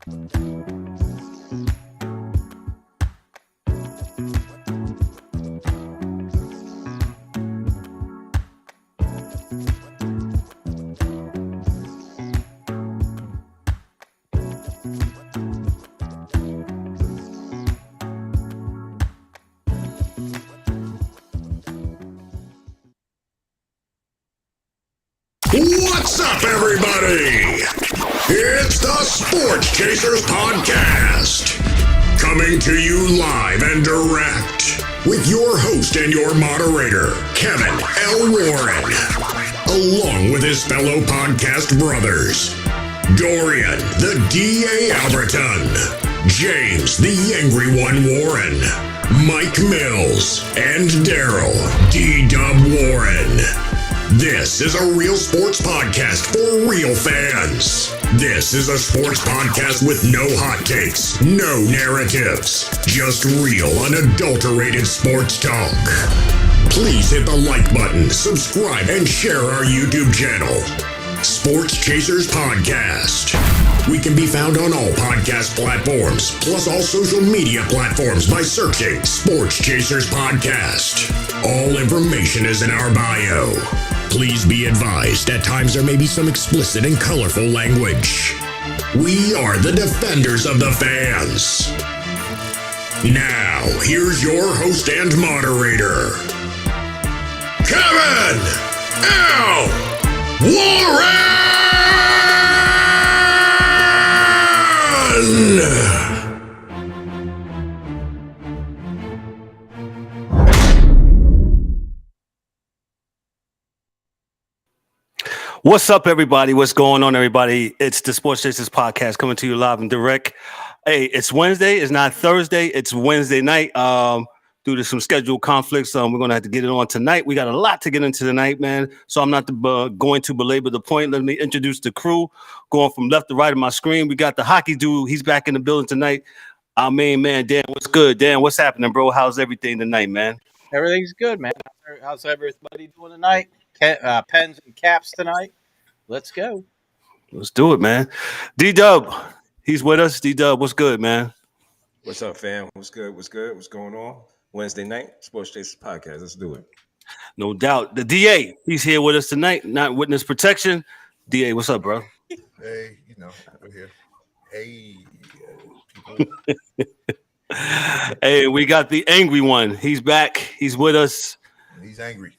What's up, everybody? It's the Sports Chasers Podcast, coming to you live and direct with your host and your moderator, Kevin L. Warren, along with his fellow podcast brothers, Dorian, the D.A. Alberton, James, the Angry One Warren, Mike Mills, and Darrell, D-Dubb Warren. This is a real sports podcast for real fans. This is a sports podcast with no hot takes, no narratives, just real, unadulterated sports talk. Please hit the like button, subscribe, and share our YouTube channel. Sports Chasers Podcast. We can be found on all podcast platforms, plus all social media platforms by searching Sports Chasers Podcast. All information is in our bio. Please be advised, at times there may be some explicit and colorful language. We are the defenders of the fans. Now, here's your host and moderator, Kevin L. Warren! What's up, everybody? What's going on, everybody? It's the Sports Chasers Podcast coming to you live and direct. Hey, it's Wednesday. It's not Thursday. It's Wednesday night. Due to some schedule conflicts, we're going to have to get it on tonight. We got a lot to get into tonight, man. So I'm not going to belabor the point. Let me introduce the crew. Going from left to right of my screen, we got the hockey dude. He's back in the building tonight. Our main man, Dan. What's good? Dan, what's happening, bro? How's everything tonight, man? Everything's good, man. How's everybody doing tonight? Pens and caps tonight. Let's go. Let's do it, man. D-Dubb, he's with us. D-Dubb, what's good, man? What's up, fam? What's good? What's good? What's going on? Wednesday night, Sports Chasers Podcast. Let's do it. No doubt. The DA, he's here with us tonight. Not witness protection. DA, what's up, bro? Hey, we're here. Hey, people. Hey, we got the angry one. He's back. He's with us. He's angry.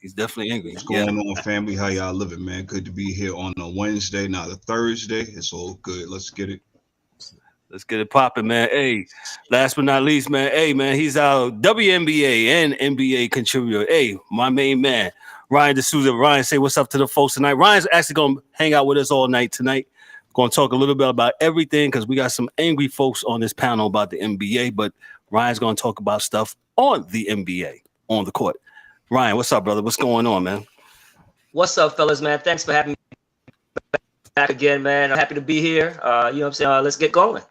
He's definitely angry. What's going on, family? How y'all living, man? Good to be here on a Wednesday, not a Thursday. It's all good. Let's get it. Let's get it popping, man. Hey, last but not least, man. Hey, man, he's our WNBA and NBA contributor. Hey, my main man, Ryan DeSouza. Ryan, say what's up to the folks tonight. Ryan's actually going to hang out with us all night tonight. Going to talk a little bit about everything because we got some angry folks on this panel about the NBA, but Ryan's going to talk about stuff on the NBA, on the court. Ryan, what's up, brother? What's going on, man? What's up, fellas, man? Thanks for having me back again, man. I'm happy to be here. You know what I'm saying? Let's get going.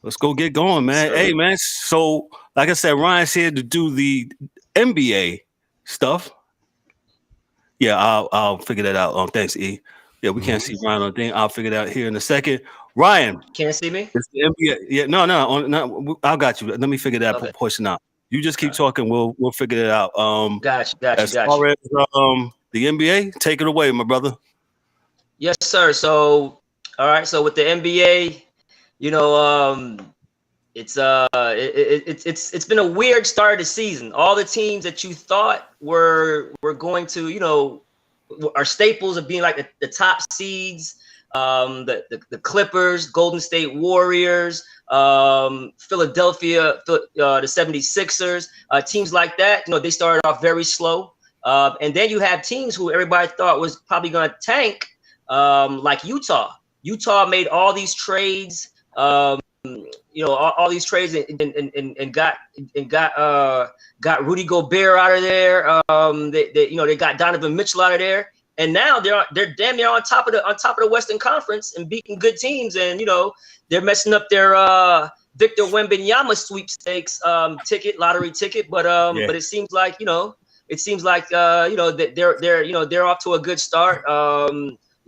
Let's go get going, man. Hey, man. So, like I said, Ryan's here to do the NBA stuff. Yeah, I'll figure that out. Thanks, E. Yeah, we can't see Ryan on the thing. I'll figure it out here in a second. Ryan. Can't see me? It's the NBA. Yeah, no, I got you. Let me figure that portion out. You just keep talking. We'll figure it out. Gotcha. As far as the NBA, take it away, my brother. Yes, sir. So, all right. So with the NBA, you know, it's been a weird start of the season. All the teams that you thought were going to, you know, are staples of being like the top seeds. The Clippers, Golden State Warriors, Philadelphia, the 76ers, teams like that, you know, they started off very slow. And then you have teams who everybody thought was probably going to tank, like Utah. Utah made all these trades, you know, all these trades and got Rudy Gobert out of there. They got Donovan Mitchell out of there. And now they're damn near on top of the Western Conference and beating good teams, and you know they're messing up their Victor Wembanyama sweepstakes lottery ticket. But it seems like that they're off to a good start.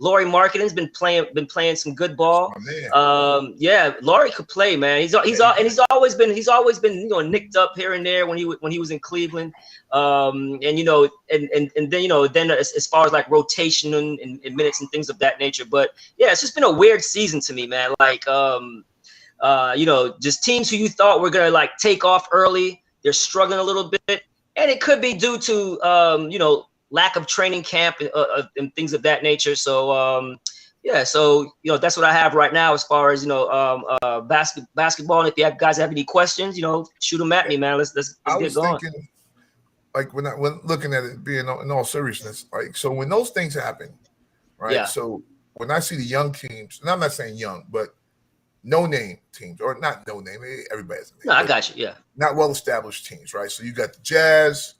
Laurie Markkinen's been playing some good ball. My man. Yeah, Laurie could play, man. He's always been nicked up here and there when he was in Cleveland. And then as far as like rotation and minutes and things of that nature. But yeah, it's just been a weird season to me, man. Like just teams who you thought were gonna like take off early, they're struggling a little bit, and it could be due to lack of training camp and things of that nature. So that's what I have right now as far as basketball. And if you guys have any questions, shoot them at me, man. Let's get going. Thinking, like when looking at it being in all seriousness, like so when those things happen, right? Yeah. So when I see the young teams, and I'm not saying young, but no name teams, or not no name, everybody has a name. No, I got you. Yeah. Not well established teams, right? So you got the Jazz,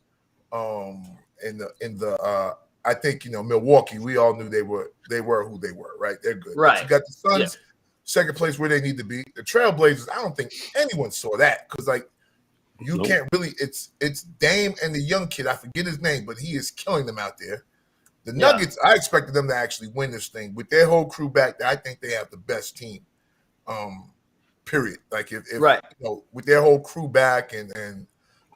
I think Milwaukee. We all knew they were who they were, right? They're good. Right. But you got the Suns, second place where they need to be. The Trailblazers. I don't think anyone saw that because you can't really. It's Dame and the young kid. I forget his name, but he is killing them out there. The Nuggets. I expected them to actually win this thing with their whole crew back. I think they have the best team. Period. Like if with their whole crew back and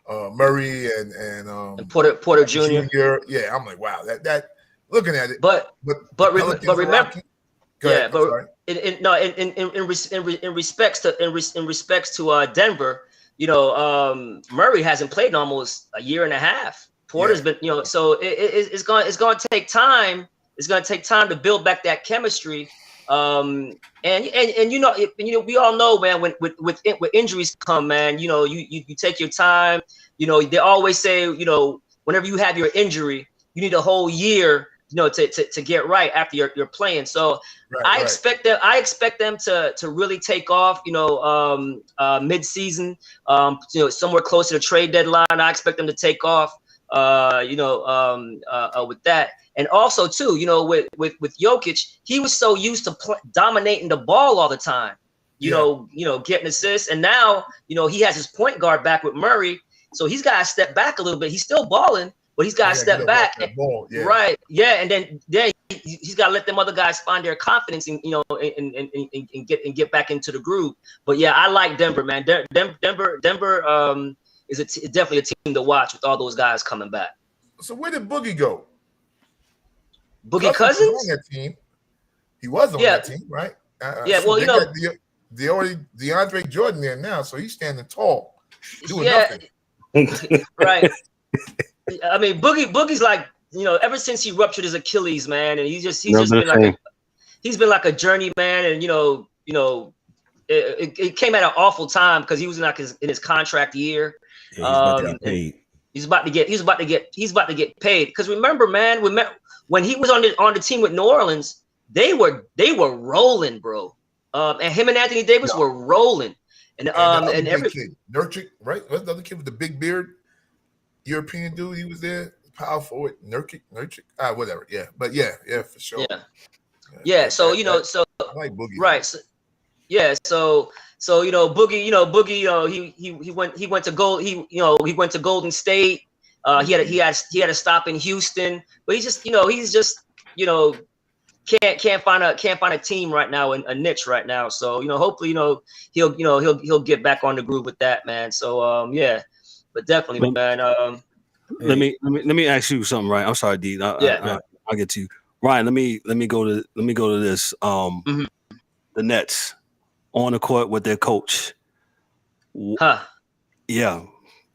Murray and Porter Jr. Yeah, I'm like, wow, that looking at it. But remember, in respects to Denver, Murray hasn't played in almost a year and a half. Porter's been, so it's going to take time. It's going to take time to build back that chemistry. And we all know, man, when with injuries come, man, you take your time. They always say, whenever you have your injury, you need a whole year, to get right after you're playing. So I expect them to really take off, mid-season, somewhere close to the trade deadline. I expect them to take off, with that. And also too, with Jokic, he was so used to dominating the ball all the time, getting assists. And now, he has his point guard back with Murray. So he's got to step back a little bit. He's still balling, but he's got to step back. Right. Yeah. And then he's got to let them other guys find their confidence and, and get back into the groove. But yeah, I like Denver, man. Denver is definitely a team to watch with all those guys coming back. So where did Boogie go? Boogie Cousins? Was on that team. He was on that team, right? Well, got DeAndre Jordan there now, so he's standing tall, doing nothing. Right. I mean, Boogie's like, ever since he ruptured his Achilles, man, and he's just been like a journeyman, and it came at an awful time because he was in his contract year. He's about to get paid. Because remember, man, when he was on the team with New Orleans, they were rolling, bro. And him and Anthony Davis were rolling. And every kid, Nurkic, right? What's the other kid with the big beard? European dude, he was there. Power forward, Nurkic, whatever. Yeah, but yeah, for sure. Yeah. So I like Boogie. Right. So, yeah. So Boogie, he went to Golden State. He had a stop in Houston, but he's just can't find a team right now, a niche right now. So hopefully he'll get back on the groove with that, man. So but definitely, man. Let me ask you something, right? I'm sorry, D. I'll get to you, Ryan. Let me go to this. The Nets on the court with their coach. Yeah.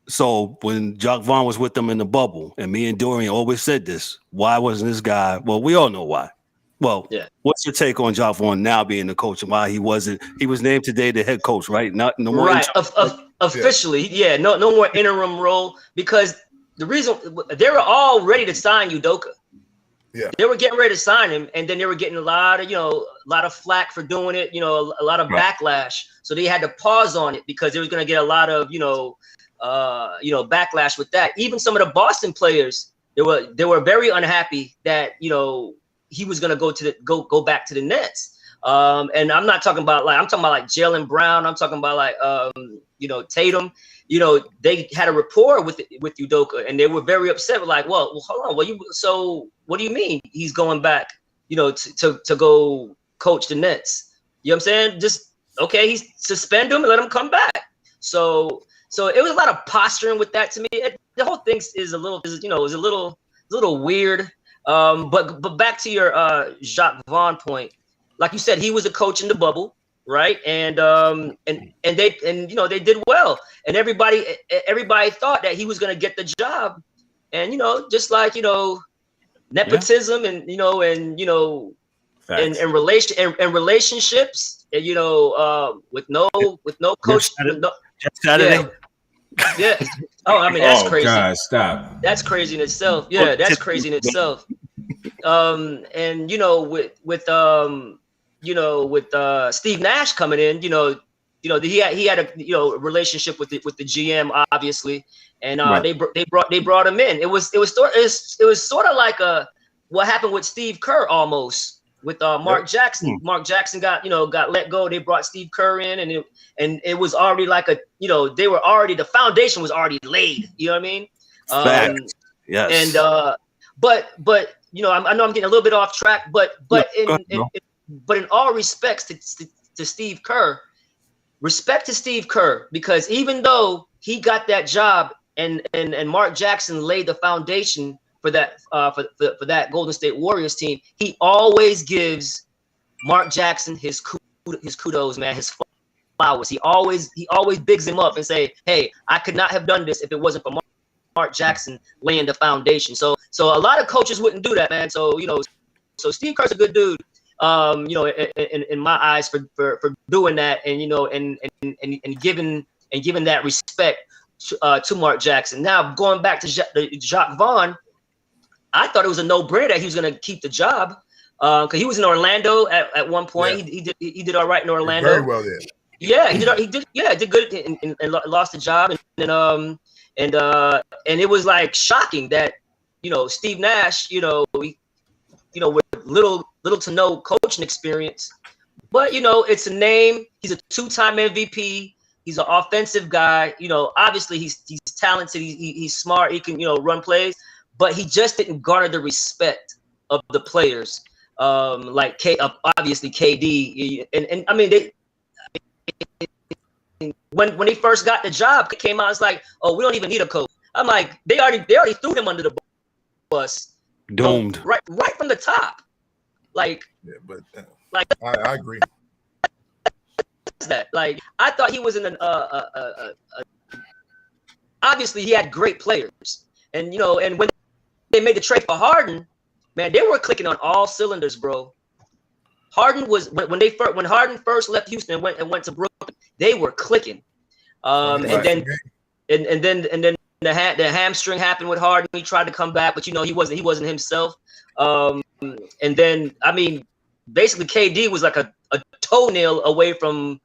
So when Jacques Vaughn was with them in the bubble, and me and Dorian always said this, why wasn't this guy? Well, we all know why. Well, what's your take on Jacques Vaughn now being the coach and why he wasn't? He was named today the head coach, right? No more right. Officially, no more interim role, because the reason they were all ready to sign Udoka. Yeah, they were getting ready to sign him, and then they were getting a lot of flack for doing it. A lot of backlash. So they had to pause on it because they was going to get a lot of backlash with that. Even some of the Boston players, they were very unhappy that he was going to go back to the Nets. And I'm not talking about I'm talking about Jaylen Brown. I'm talking about Tatum. They had a rapport with Udoka, and they were very upset. Well, hold on. So what do you mean he's going back to go coach the Nets. You know what I'm saying? Just okay, he suspend him and let him come back. So it was a lot of posturing with that to me. The whole thing is a little weird. But back to your Jacques Vaughn point, like you said, he was a coach in the bubble, right? And they did well, and everybody thought that he was going to get the job, and just like nepotism and relationships, and with no coach. Just Saturday. Yeah. Oh, I mean, that's crazy. God, stop. That's crazy in itself. Yeah, that's crazy in itself. And with Steve Nash coming in, he had a relationship with the GM, obviously, and Right. they brought him in. It was sort of like what happened with Steve Kerr almost. With Mark Jackson. Mark Jackson got let go. They brought Steve Kerr in, and it was already like the foundation was already laid. You know what I mean? Facts. Yes. And but I know I'm getting a little bit off track, but in all respects to Steve Kerr, respect to Steve Kerr, because even though he got that job and Mark Jackson laid the foundation for that for that Golden State Warriors team, he always gives Mark Jackson his kudos, man, his flowers. He always bigs him up and say, "Hey, I could not have done this if it wasn't for Mark Jackson laying the foundation." So a lot of coaches wouldn't do that, man. So so Steve Kerr's a good dude, in my eyes for doing that, and giving that respect to Mark Jackson. Now going back to Jacques Vaughn. I thought it was a no-brainer that he was going to keep the job, because he was in Orlando at one point. Yeah. He did all right in Orlando. Very well there. Yeah, he did good and lost the job, and it was like shocking that Steve Nash with little to no coaching experience, but it's a name. He's a 2-time MVP. He's an offensive guy. Obviously he's talented. He's smart. He can run plays. But he just didn't garner the respect of the players, like obviously KD, and I mean when he first got the job, it came out, it's like, oh, we don't even need a coach. I'm like, they already threw him under the bus, doomed right from the top, like. Yeah, but like I agree. That like I thought he was in an obviously he had great players, and and when they made the trade for Harden, man, they were clicking on all cylinders, bro. Harden was when Harden first left Houston and went to Brooklyn, they were clicking. And then the hamstring happened with Harden. He tried to come back, but he wasn't himself. And then I mean, basically KD was like a toenail away from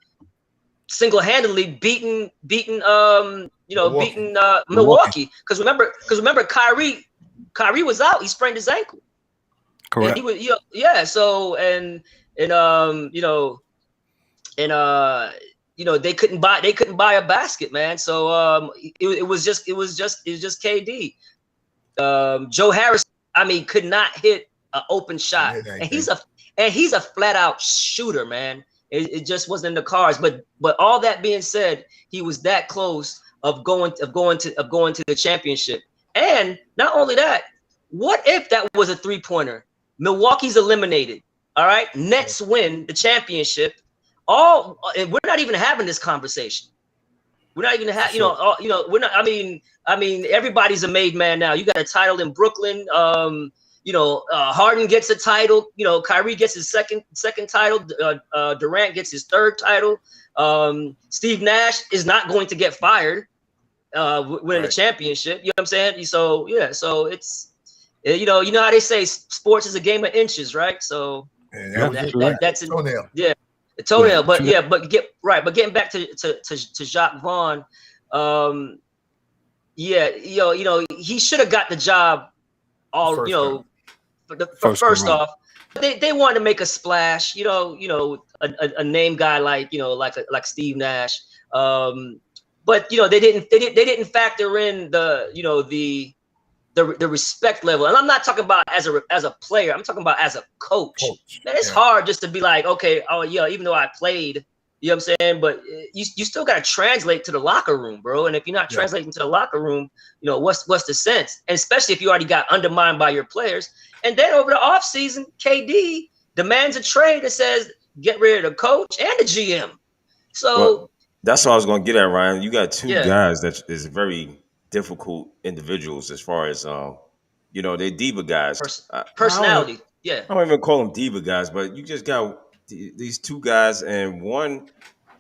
single-handedly beating Milwaukee. Because remember Kyrie was out. He sprained his ankle. Correct. And he was, so they couldn't buy a basket, man. So it was just KD. Joe Harris, I mean, could not hit an open shot, and he's a flat out shooter, man. It just wasn't in the cards. But all that being said, he was that close of going to the championship. And not only that, what if that was a 3-pointer? Milwaukee's eliminated. All right, Nets win the championship. And we're not even having this conversation. We're not even we're not. I mean, everybody's a made man now. You got a title in Brooklyn. Harden gets a title. Kyrie gets his second title. Durant gets his 3rd title. Steve Nash is not going to get fired. Winning the championship, you know what I'm saying? So yeah, so it's you know how they say sports is a game of inches, right? So that's toenail. Yeah, the toenail. But getting back to Jacques Vaughn, he should have got the job first off. They wanted to make a splash, a name guy like Steve Nash. But they didn't factor in the the respect level. And I'm not talking about as a player. I'm talking about as a coach. Man, it's hard just to be like, okay, oh yeah, even though I played, you know what I'm saying? But you still got to translate to the locker room, bro. And if you're not translating to the locker room, you know, what's the sense? And especially if you already got undermined by your players. And then over the offseason, KD demands a trade that says get rid of the coach and the GM. So well, that's what I was going to get at, Ryan. You got two guys that is very difficult individuals as far as you know, they're diva guys. Personality. I don't even call them diva guys, but you just got these two guys, and one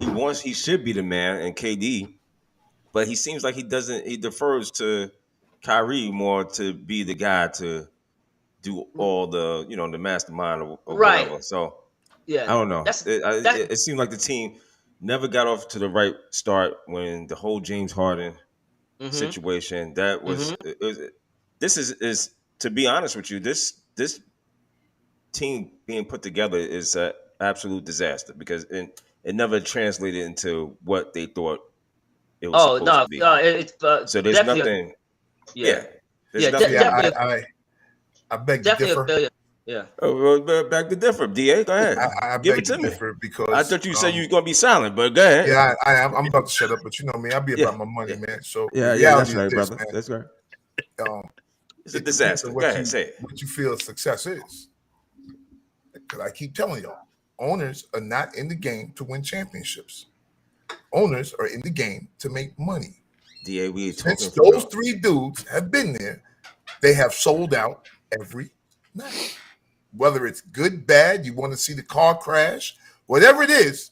he should be the man, and KD, but he seems like he defers to Kyrie more to be the guy to do all the, you know, the mastermind or whatever. So I don't know. It seemed like the team never got off to the right start when the whole James Harden situation. That was this is to be honest with you, this team being put together is an absolute disaster because it never translated into what they thought it was supposed to be. So there's nothing. I beg to differ. Back to differ. DA, go ahead. I give beg it to to me. differ because I thought you said you were gonna be silent, but go ahead. Yeah, I am. I'm about to shut up, but you know me, I be about my money, man. So that's right, brother. Man, that's right. It's a disaster. Go ahead, say it. What you feel success is. Because I keep telling y'all, owners are not in the game to win championships. Owners are in the game to make money. Since those three dudes have been there, they have sold out every night. Whether it's good, bad, you want to see the car crash, whatever it is,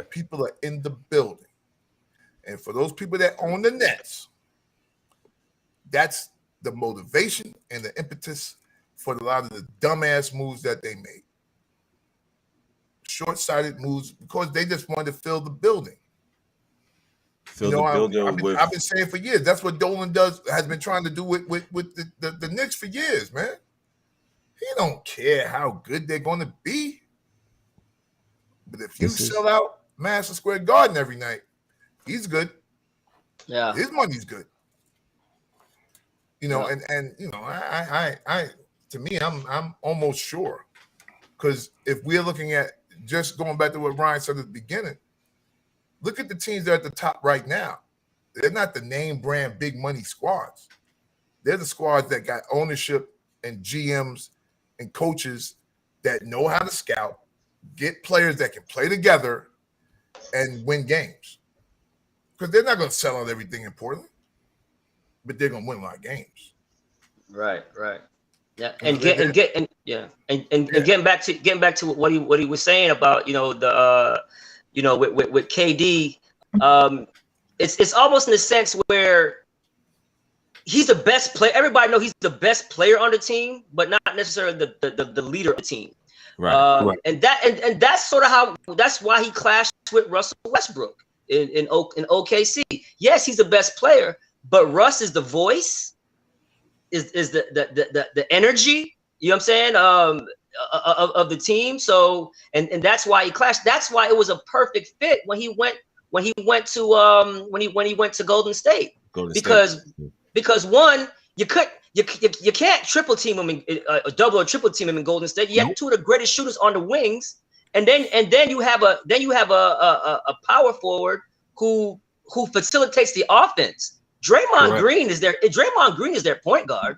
people are in the building. And for those people that own the Nets, that's the motivation and the impetus for a lot of the dumbass moves that they made. Short-sighted moves because they just wanted to fill the building. I've been saying for years, that's what Dolan has been trying to do with the Knicks for years, man. He don't care how good they're going to be. But if you sell out Madison Square Garden every night, he's good. Yeah. His money's good. You know, and you know, I to me, I'm almost sure. Because if we're looking at just going back to what Ryan said at the beginning, look at the teams that are at the top right now. They're not the name brand big money squads. They're the squads that got ownership and GMs and coaches that know how to scout, get players that can play together and win games. Because they're not going to sell out everything in Portland, but they're going to win a lot of games. Right. Yeah, and getting back to what he was saying about, you know, the with KD, it's almost in a sense where he's the best player. Everybody knows he's the best player on the team, but not necessarily the leader of the team. Right. And that's sort of that's why he clashed with Russell Westbrook in OKC. Yes, he's the best player, but Russ is the voice, is the energy. You know what I'm saying? Of the team. So and that's why he clashed. That's why it was a perfect fit when he went to Golden State. Because one, you can't triple team him a double or triple team him in Golden State. You have two of the greatest shooters on the wings, and then you have a power forward who facilitates the offense. Draymond Green is their point guard.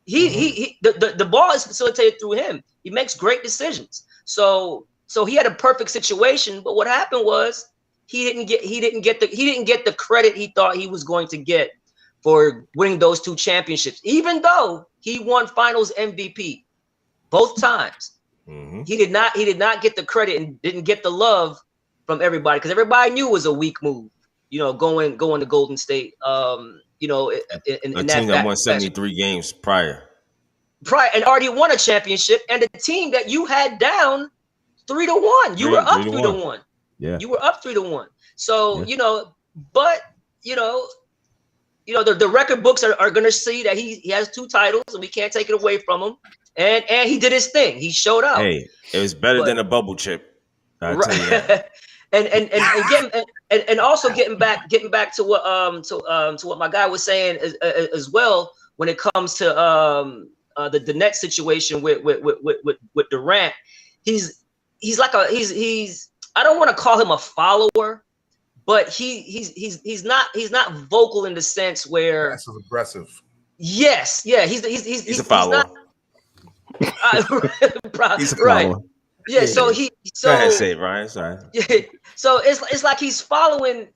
The ball is facilitated through him. He makes great decisions. So he had a perfect situation. But what happened was he didn't get the credit he thought he was going to get for winning those two championships, even though he won Finals MVP both times. Mm-hmm. He did not get the credit and didn't get the love from everybody because everybody knew it was a weak move. You know, going to Golden State. You know, in a team that won 73 games prior, and already won a championship, and a team that you had down 3-1. You were up 3-1. Yeah, you were up 3-1. So you know, but you know, the record books are going to see that he has 2 titles, and we can't take it away from him. And he did his thing. He showed up. Hey, it was better than a bubble chip. I'll tell you that. and also getting back to what my guy was saying as well when it comes to the net situation with Durant. He's I don't want to call him a follower, but he's not vocal in the sense where That's aggressive. Yes, yeah, he's a follower. He's a follower. Yeah, so go ahead, say it, Ryan. Sorry. Yeah, so it's like he's following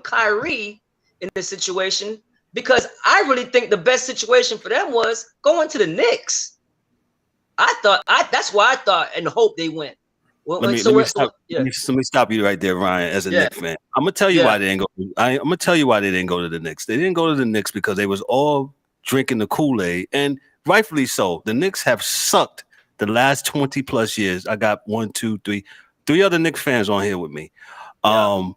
Kyrie in this situation, because I really think the best situation for them was going to the Knicks. That's why I thought and hope they went. Let me stop you right there, Ryan. As a Knicks fan, I'm gonna tell you why they didn't go. I'm gonna tell you why they didn't go to the Knicks. They didn't go to the Knicks because they was all drinking the Kool-Aid, and rightfully so. The Knicks have sucked the last 20 plus years. I got 3 other Knicks fans on here with me, and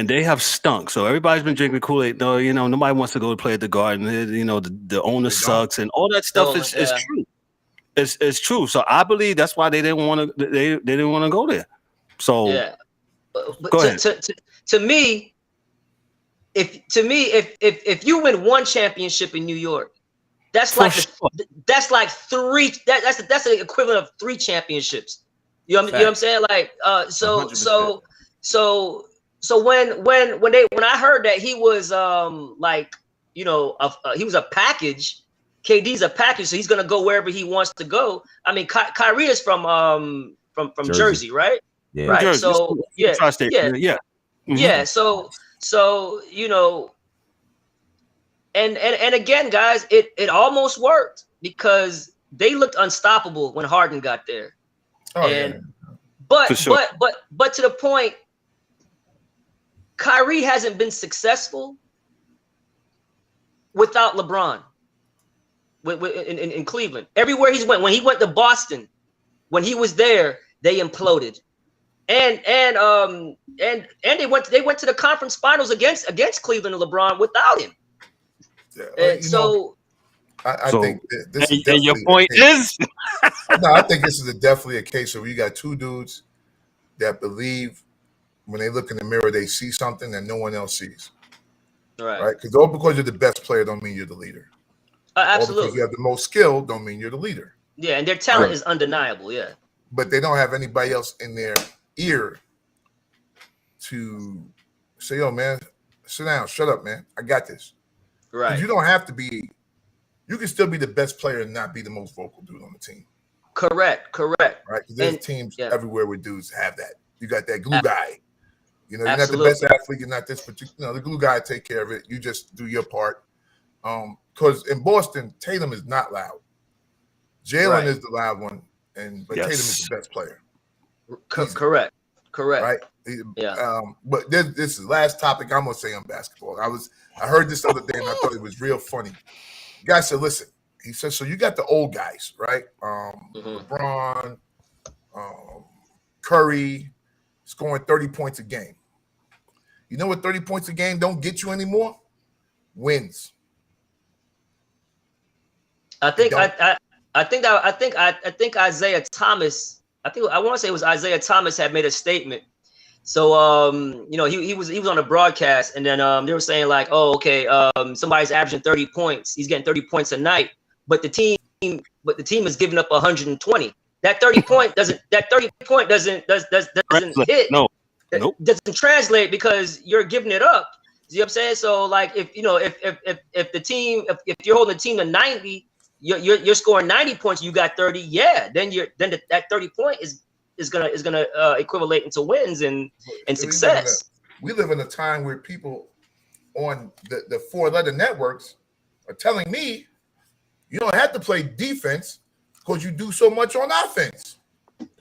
they have stunk. So everybody's been drinking Kool-Aid. No, nobody wants to go play at the Garden. The owner sucks, and all that stuff is true. It's true. So I believe that's why they didn't want to. They didn't want to go there. So but go ahead. To me, if you win one championship in New York, that's like three. That's the equivalent of 3 championships. You know what I'm saying? Like so when I heard that he was he was a package. KD's a package, so he's gonna go wherever he wants to go. I mean, Kyrie is from Jersey, right? Yeah. Right. Jersey. So yeah. Mm-hmm. Yeah. So and again, guys, it almost worked because they looked unstoppable when Harden got there. But to the point, Kyrie hasn't been successful without LeBron. In Cleveland, everywhere he's went. When he went to Boston, when he was there, they imploded, and they went to the conference finals against Cleveland and LeBron without him. Yeah, I think this is and your point is, no, I think this is definitely a case where you got 2 dudes that believe when they look in the mirror they see something that no one else sees. Right? Because you're the best player don't mean you're the leader. Absolutely. Or because you have the most skill don't mean you're the leader. Yeah, and their talent is undeniable. Yeah, but they don't have anybody else in their ear to say, "Yo, man, sit down, shut up, man. I got this." Right. You don't have to be. You can still be the best player and not be the most vocal dude on the team. Correct. Right. Because there's teams everywhere where dudes have that. You got that glue guy. You're not the best athlete. You're not this particular. The glue guy take care of it. You just do your part. Because in Boston, Tatum is not loud. Jalen is the loud one, but Tatum is the best player. Correct. Right. But this is the last topic I'm gonna say on basketball. I heard this other day and I thought it was real funny. The guy said, "Listen," he said, "So you got the old guys, right? LeBron, Curry, scoring 30 points a game. You know what 30 points a game don't get you anymore? Wins." I think Isaiah Thomas. I want to say it was Isaiah Thomas had made a statement. So he was on a broadcast, and then they were saying like, oh, okay, somebody's averaging 30 points. He's getting 30 points a night, but the team is giving up 120. That 30 point doesn't hit. No. Nope. Doesn't translate because you're giving it up. You know what I'm saying? So like if you're holding the team to 90. You're scoring 90 points. You got 30. Yeah, then that 30 point is gonna equivalent into wins and success. We live in a time where people on the 4-letter networks are telling me you don't have to play defense because you do so much on offense.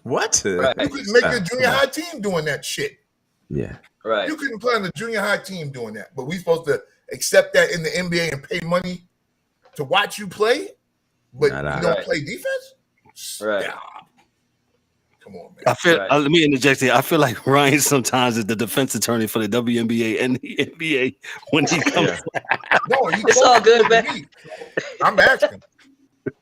What? Right. You couldn't make a junior high team doing that shit. Yeah. Right. You couldn't play on the junior high team doing that. But we supposed to accept that in the NBA and pay money to watch you play? But you don't play defense? Right. Yeah. Come on, man. Let me interject here. I feel like Ryan sometimes is the defense attorney for the WNBA and the NBA when he comes. No, it's all good, man. I'm asking.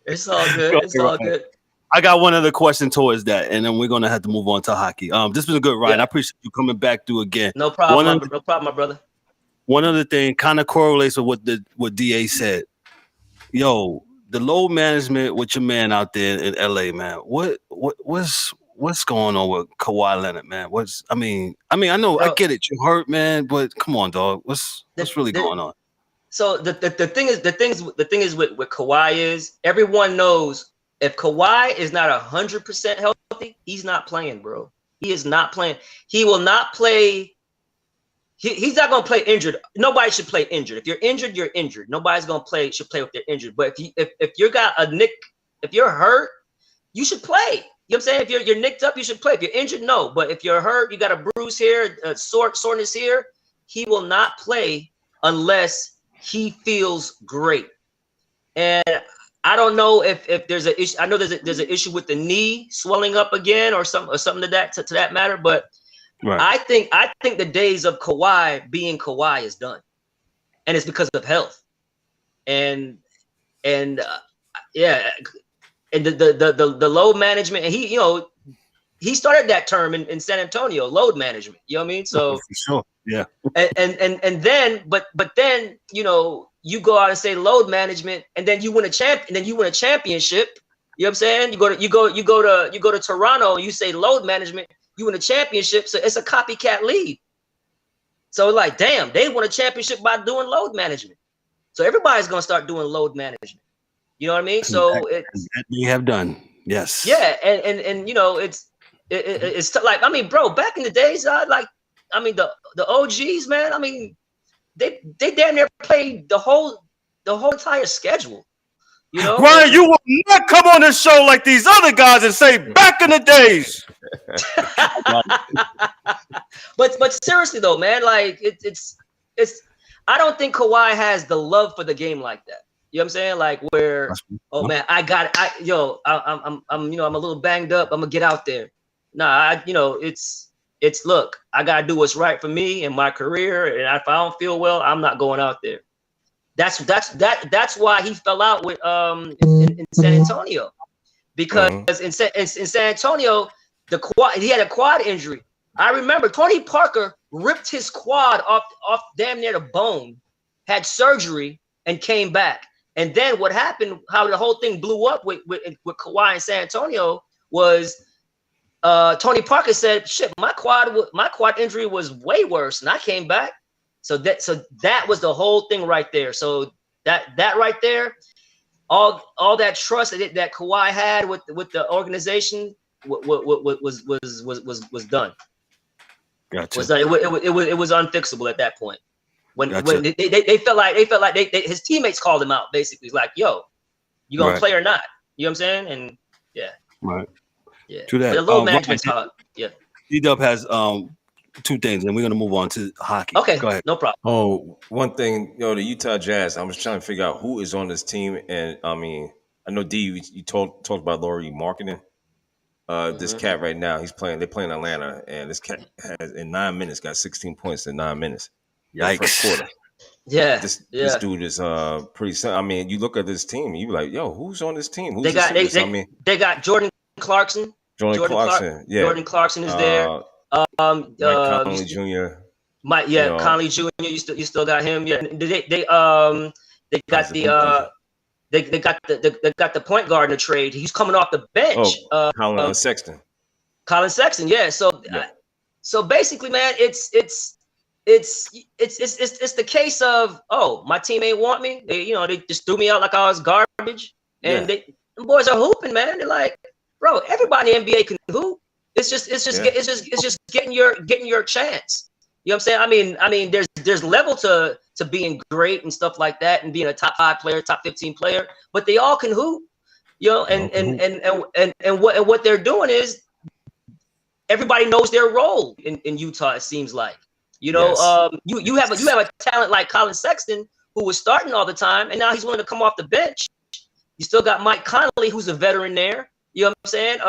It's all good. It's all good. I got one other question towards that, and then we're gonna have to move on to hockey. This was a good ride. I appreciate you coming back through again. No problem. No problem, my brother. one other thing kind of correlates with what DA said. Yo, the load management with your man out there in LA, man. What's going on with Kawhi Leonard, man? I mean, I know I get it, you're hurt, man, but come on, dog. What's really going on? So the thing is with Kawhi is everyone knows if Kawhi is not 100% healthy, he's not playing, bro. He is not playing. He will not play. He's not going to play injured. Nobody should play injured. If you're injured, you're injured. Nobody's going to should play if they're injured. But if you got a nick, if you're hurt, you should play. You know what I'm saying? If you're nicked up, you should play. If you're injured, no. But if you're hurt, you got a bruise here, a soreness here, he will not play unless he feels great. And I don't know if there's an issue. I know there's an issue with the knee swelling up again or something to that matter. But right. I think the days of Kawhi being Kawhi is done, and it's because of health. And yeah, and the load management. And he started that term in San Antonio, load management. You know what I mean? So for sure, yeah. And then you go out and say load management, and then you win a championship. You know what I'm saying? You go to Toronto and you say load management, you win a championship. So it's a copycat league. So like, damn, they won a championship by doing load management. So everybody's gonna start doing load management. You know what I mean? So that we have done, yes. Yeah, and it's like, I mean, bro, back in the days, the OGs, man. I mean, they damn near played the whole entire schedule. You know, Ryan, you will not come on this show like these other guys and say back in the days. but seriously though, man, like it's. I don't think Kawhi has the love for the game like that. You know what I'm saying? Like where, oh man, I'm a little banged up. I'm gonna get out there. Nah, it's look, I gotta do what's right for me and my career. And if I don't feel well, I'm not going out there. That's why he fell out with in San Antonio, because in San Antonio he had a quad injury. I remember Tony Parker ripped his quad off damn near the bone, had surgery, and came back. And then what happened? How the whole thing blew up with Kawhi in San Antonio was Tony Parker said, "Shit, my quad injury was way worse, and I came back." So that was the whole thing right there. So that right there, all that trust that Kawhi had with the organization was done. Gotcha. It was unfixable at that point. When they felt like his teammates called him out, basically. It's like, yo, you gonna play or not? You know what I'm saying? And yeah. Right. Yeah. To that. The load management's hard. Yeah. D-Dubb has two things, and we're gonna move on to hockey. Okay, go ahead. No problem. Oh, one thing, the Utah Jazz. I was trying to figure out who is on this team, and I mean, I know D, you talked about Lauri Markkanen. This cat right now, they're playing Atlanta, and this cat has in 9 minutes got 16 points in 9 minutes. Yikes. First quarter. Yeah. This dude is pretty. I mean, you look at this team, you be like, yo, who's on this team? Who's they got Jordan Clarkson. Jordan Clarkson. Yeah. Jordan Clarkson is there. Mike Conley Jr. Conley Jr. You still got him. Yeah. They got the point guard in the trade. He's coming off the bench. Colin Sexton. Colin Sexton. Yeah. So basically, man, it's the case of, oh, my team ain't want me. They just threw me out like I was garbage. And them boys are hooping, man. They're like, bro, everybody in the NBA can hoop. It's just getting your chance. You know what I'm saying? I mean, there's level to being great and stuff like that, and being a top 5 player, top 15 player, but they all can hoop. And what they're doing is everybody knows their role in Utah. It seems like, you have a talent like Colin Sexton, who was starting all the time, and now he's willing to come off the bench. You still got Mike Conley, who's a veteran there. You know what I'm saying?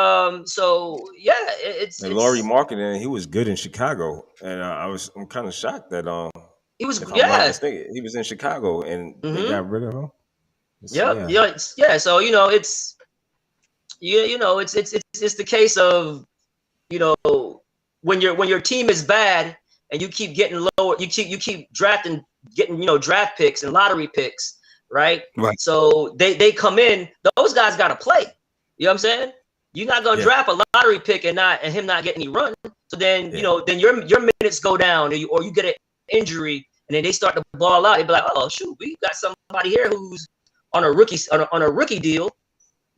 So yeah, it's Lauri Markkanen, he was good in Chicago, and I'm kind of shocked that he was he was in Chicago and they got rid of him. Yeah. So it's it's the case of when your team is bad and you keep getting you keep drafting, getting draft picks and lottery picks, right? Right. So they come in. Those guys got to play. You know what I'm saying? You're not gonna draft a lottery pick and him not get any run. So then then your minutes go down, or you get an injury, and then they start to ball out. They'd be like, oh shoot, we got somebody here who's on a rookie deal.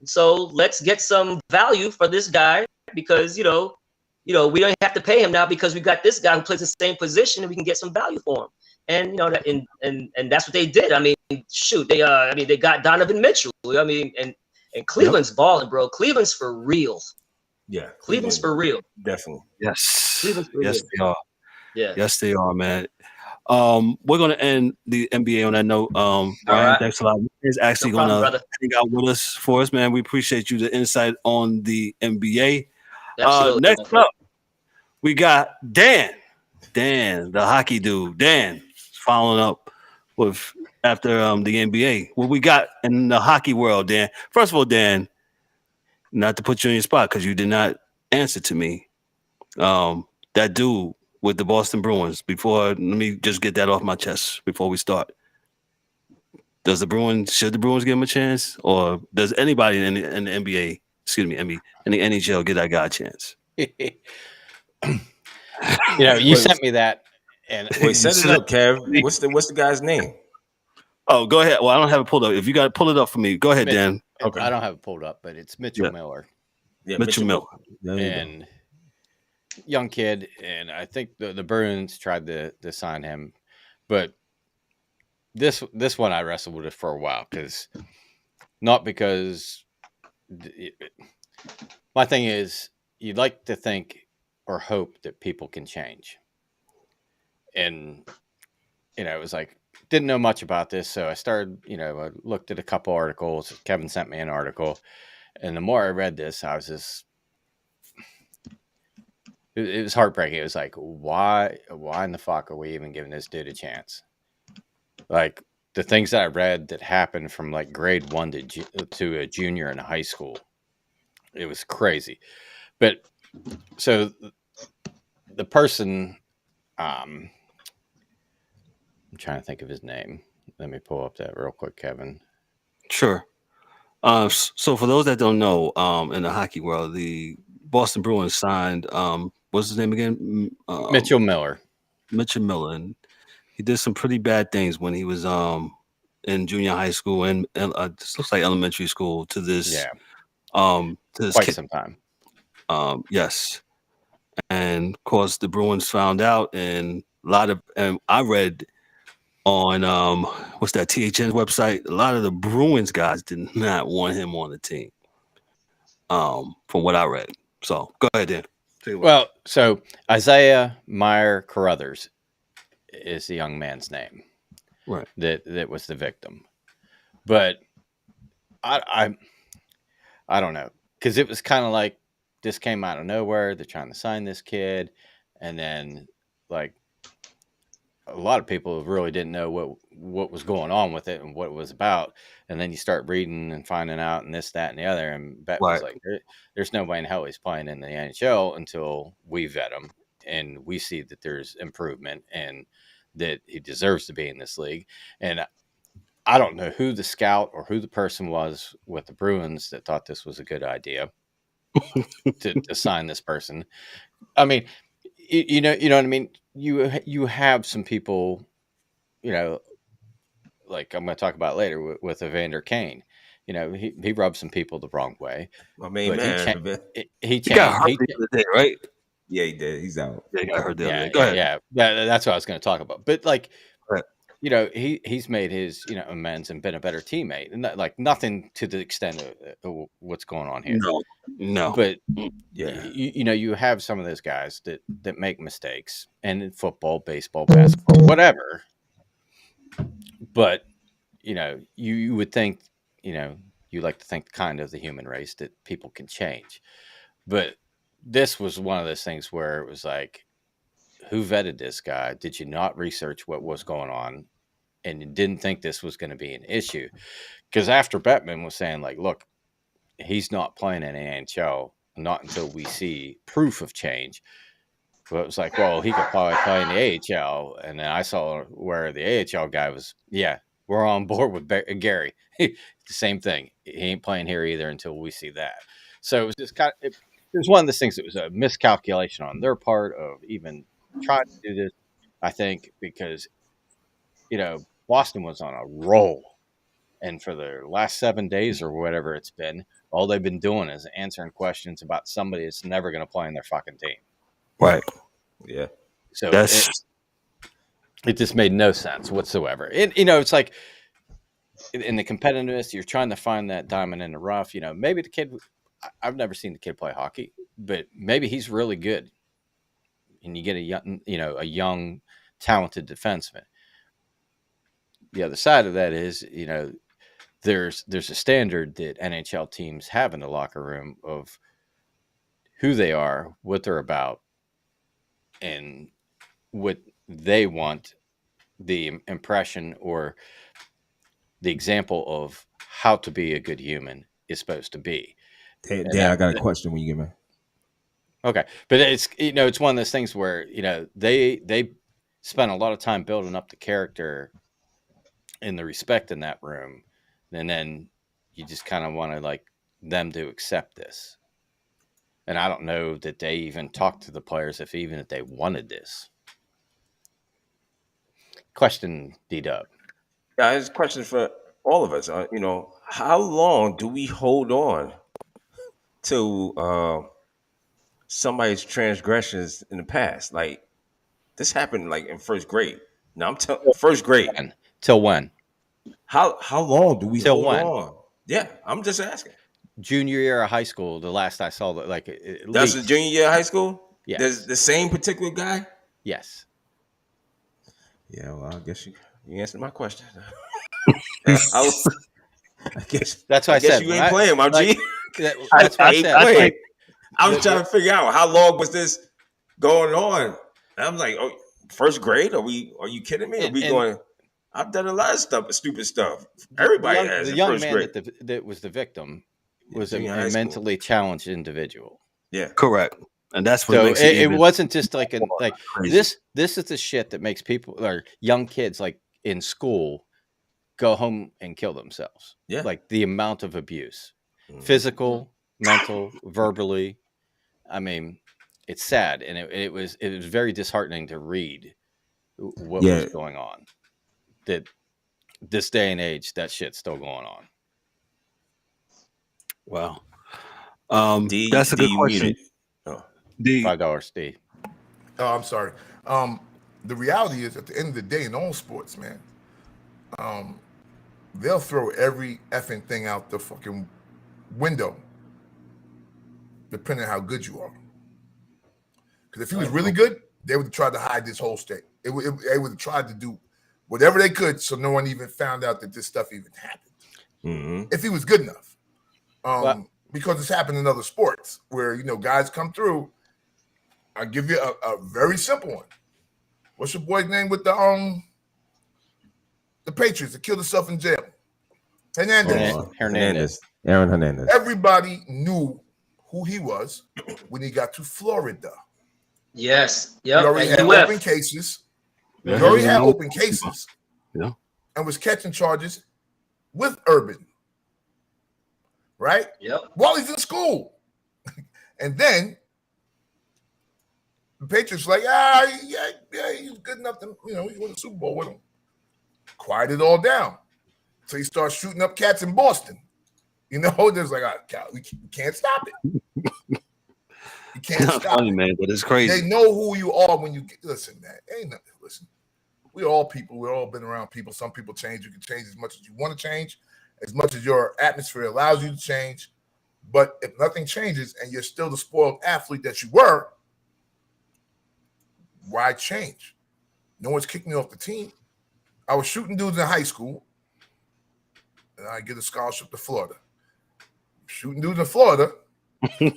So let's get some value for this guy because we don't have to pay him now because we got this guy who plays the same position and we can get some value for him. And and that's what they did. I mean, shoot, they got Donovan Mitchell. I mean, and Cleveland's balling, bro. Cleveland's for real. Yeah, Cleveland's for real. Definitely. Yes. Cleveland's for Yes, real. they are. Yeah. Yes, they are, man. We're gonna end the NBA on that note. Ryan, right. thanks a lot. He's actually No problem, gonna brother. hang out with us for us, man. We appreciate you the insight on the NBA. Absolutely. Next up, we got Dan, the hockey dude. Dan, following up with after the NBA. What we got in the hockey world, Dan? First of all, Dan, not to put you on your spot because you did not answer to me. That dude with the Boston Bruins. Let me just get that off my chest before we start. Should the Bruins give him a chance, or does anybody in the NBA, in the NHL, get that guy a chance? You sent me that, and Wait, set it up, Kev. What's the guy's name? Oh, go ahead. Well, I don't have it pulled up. If you got to pull it up for me, go ahead, Dan. Okay. I don't have it pulled up, but it's Mitchell Miller. Yeah, Mitchell Miller. And young kid, and I think the Bruins tried to sign him, but this one I wrestled with it for a while because my thing is you'd like to think or hope that people can change, and it was like didn't know much about this, so I started I looked at a couple articles. Kevin sent me an article, and the more I read this, I was just it was heartbreaking. It was like, why in the fuck are we even giving this dude a chance? Like the things that I read that happened from like grade 1 to a junior in high school, it was crazy. But so the person, I'm trying to think of his name. Let me pull up that real quick, Kevin. Sure. So for those that don't know, in the hockey world, the Boston Bruins signed what's his name again? Mitchell Miller. Mitchell Miller, and he did some pretty bad things when he was in junior high school and this looks like elementary school to this to this quite kid. some time. Yes, and of course the Bruins found out, and I read on what's that THN's website, a lot of the Bruins guys did not want him on the team. From what I read. So go ahead, Dan. Well, so Isaiah Meyer Carruthers is the young man's name, right? That was the victim, but I don't know, because it was kind of like this came out of nowhere. They're trying to sign this kid, and then like a lot of people really didn't know what was going on with it and what it was about. And then you start reading and finding out and this, that, and the other. And Bet was like, there's no way in hell he's playing in the NHL until we vet him and we see that there's improvement and that he deserves to be in this league. And I don't know who the scout or who the person was with the Bruins that thought this was a good idea to sign this person. I mean, you know what I mean? You have some people, like I'm going to talk about later with Evander Kane. He rubbed some people the wrong way. I mean, man, he got hurt the other day, right? Yeah, he did. He's out. Yeah, he got hurt the other day. Go ahead. Yeah, that's what I was going to talk about. But like, he's made his amends and been a better teammate, and like nothing to the extent of what's going on here. No. But you have some of those guys that make mistakes, and in football, baseball, basketball, whatever. But you would think you like to think kind of the human race that people can change, but this was one of those things where it was like, who vetted this guy? Did you not research what was going on? And you didn't think this was going to be an issue? Because after Bettman was saying, like, look, he's not playing in the NHL, not until we see proof of change. Well, it was like, well, he could probably play in the AHL. And then I saw where the AHL guy was, yeah, we're on board with Gary. The same thing. He ain't playing here either until we see that. So it was just it was one of those things that was a miscalculation on their part of even trying to do this, I think, because, Boston was on a roll. And for the last 7 days or whatever it's been, all they've been doing is answering questions about somebody that's never going to play in their fucking team. Right. Yeah. So it just made no sense whatsoever. It's like in the competitiveness, you're trying to find that diamond in the rough. Maybe the kid, I've never seen the kid play hockey, but maybe he's really good. And you get a young, talented defenseman. The other side of that is, there's a standard that NHL teams have in the locker room of who they are, what they're about, and what they want the impression or the example of how to be a good human is supposed to be. Dan, I got a question when you get me. Okay. But it's one of those things where, they spent a lot of time building up the character and the respect in that room. And then you just kind of want to like them to accept this. And I don't know that they even talked to the players if they wanted this. Question, D-Dubb. Yeah, it's a question for all of us. How long do we hold on to somebody's transgressions in the past? Like this happened like in first grade. Now I'm telling first grade. Till when? How long do we Till hold when? on? Yeah, I'm just asking. Junior year of high school, the last I saw that, like That's the junior year of high school. Yes. There's the same particular guy. Yes. Yeah, well, I guess you answered my question. I guess that's why I said you ain't playing, my G. That's why I said. Wait, I was trying to figure out how long was this going on. And I'm like, first grade? Are you kidding me? Are we going? I've done a lot of stuff, stupid stuff. Everybody has. The young man that was the victim was a mentally challenged individual. Yeah, correct. And that's what makes it wasn't just like this. This is the shit that makes people or young kids like in school go home and kill themselves. Yeah, like the amount of abuse, physical, mental, verbally. I mean, it's sad, and it was very disheartening to read what was going on. That this day and age, that shit's still going on. Wow. That's a good question. $5, D. Oh, I'm sorry. The reality is, at the end of the day, in all sports, man, they'll throw every effing thing out the fucking window, depending on how good you are. Because if he was really good, they would have tried to hide this whole state. They would have tried to do whatever they could so no one even found out that this stuff even happened. Mm-hmm. If he was good enough. Because it's happened in other sports where, guys come through. I'll give you a very simple one. What's your boy's name with the Patriots that killed himself in jail? Hernandez. Aaron Hernandez. Everybody knew who he was when he got to Florida. Yes. Yep. He already had open cases. He already had open cases. Yeah. And was catching charges with Urban. Right? Yep. While he's in school. And then the Patriots like, he's good enough to, he won the Super Bowl with him. Quiet it all down. So he starts shooting up cats in Boston. There's like, we can't stop it. You can't stop funny, it. Man, but it's crazy. They know who you are when you listen, man. Ain't nothing. Listen, we're all people. We've all been around people. Some people change. You can change as much as you want to change, as much as your atmosphere allows you to change. But if nothing changes and you're still the spoiled athlete that you were, why change? No one's kicked me off the team. I was shooting dudes in high school, and I get a scholarship to Florida. Shooting dudes in Florida, and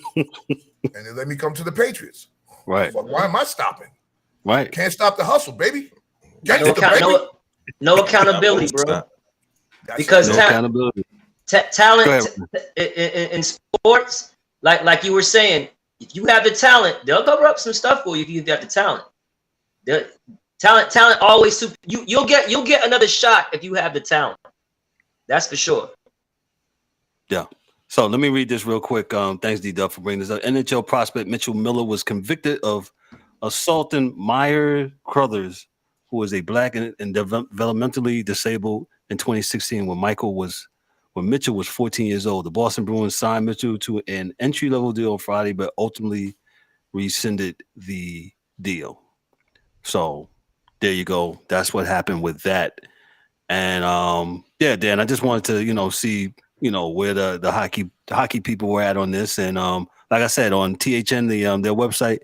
they let me come to the Patriots. Right. Why am I stopping? Right. Can't stop the hustle, baby. No accountability, bro. Because accountability. Talent in sports, like you were saying, If you have the talent, they'll cover up some stuff for you if you have the talent. Talent always super. You'll get another shot if you have the talent. That's for sure. Yeah. So let me read this real quick. Thanks, D-Dubb, for bringing this up. NHL prospect Mitchell Miller was convicted of assaulting Meyer Crothers, who was a black and developmentally disabled, in 2016 when Mitchell was 14 years old. The Boston Bruins signed Mitchell to an entry-level deal on Friday, but ultimately rescinded the deal. So there you go. That's what happened with that. And yeah, Dan, I just wanted to, see, where the hockey people were at on this. And like I said, on THN, their website,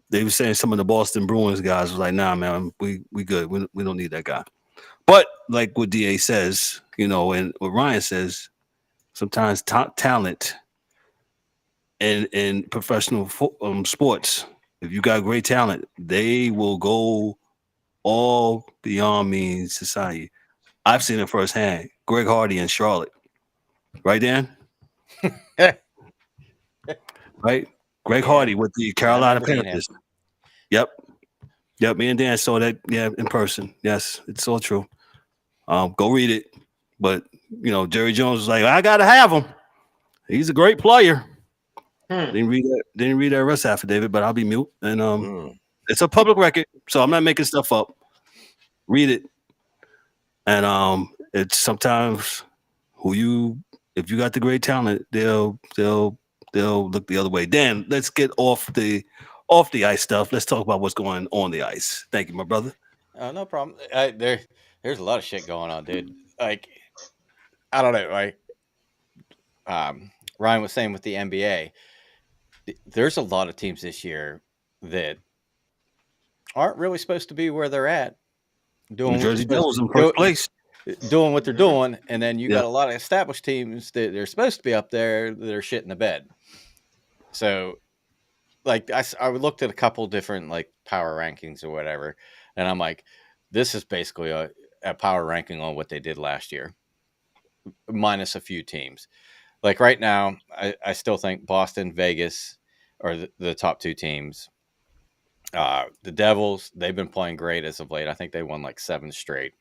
they were saying some of the Boston Bruins guys was like, nah, man, we good. We don't need that guy. But like what DA says, and what Ryan says, sometimes talent in professional sports, if you got great talent, they will go all beyond means society. I've seen it firsthand. Greg Hardy in Charlotte. Right, Dan? Right? Greg Hardy with the Carolina Panthers. Yep. Me and Dan saw that, in person. Yes, it's so true. Go read it. But, Jerry Jones was like, I got to have him. He's a great player. Didn't read that arrest affidavit, but I'll be mute. And it's a public record, so I'm not making stuff up. Read it. And it's sometimes if you got the great talent, they'll look the other way. Dan, let's get off the ice stuff. Let's talk about what's going on the ice. Thank you, my brother. Oh, no problem. There's a lot of shit going on, dude. Like, I don't know. Like, Ryan was saying with the NBA, there's a lot of teams this year that aren't really supposed to be where they're at. New Jersey Devils in first place. Doing what they're doing, and then you got a lot of established teams that they're supposed to be up there that are shit in the bed. So, like, I looked at a couple different like power rankings or whatever, and I'm like, this is basically a power ranking on what they did last year, minus a few teams. Like right now, I still think Boston, Vegas are the top two teams. The Devils, they've been playing great as of late. I think they won like 7 straight.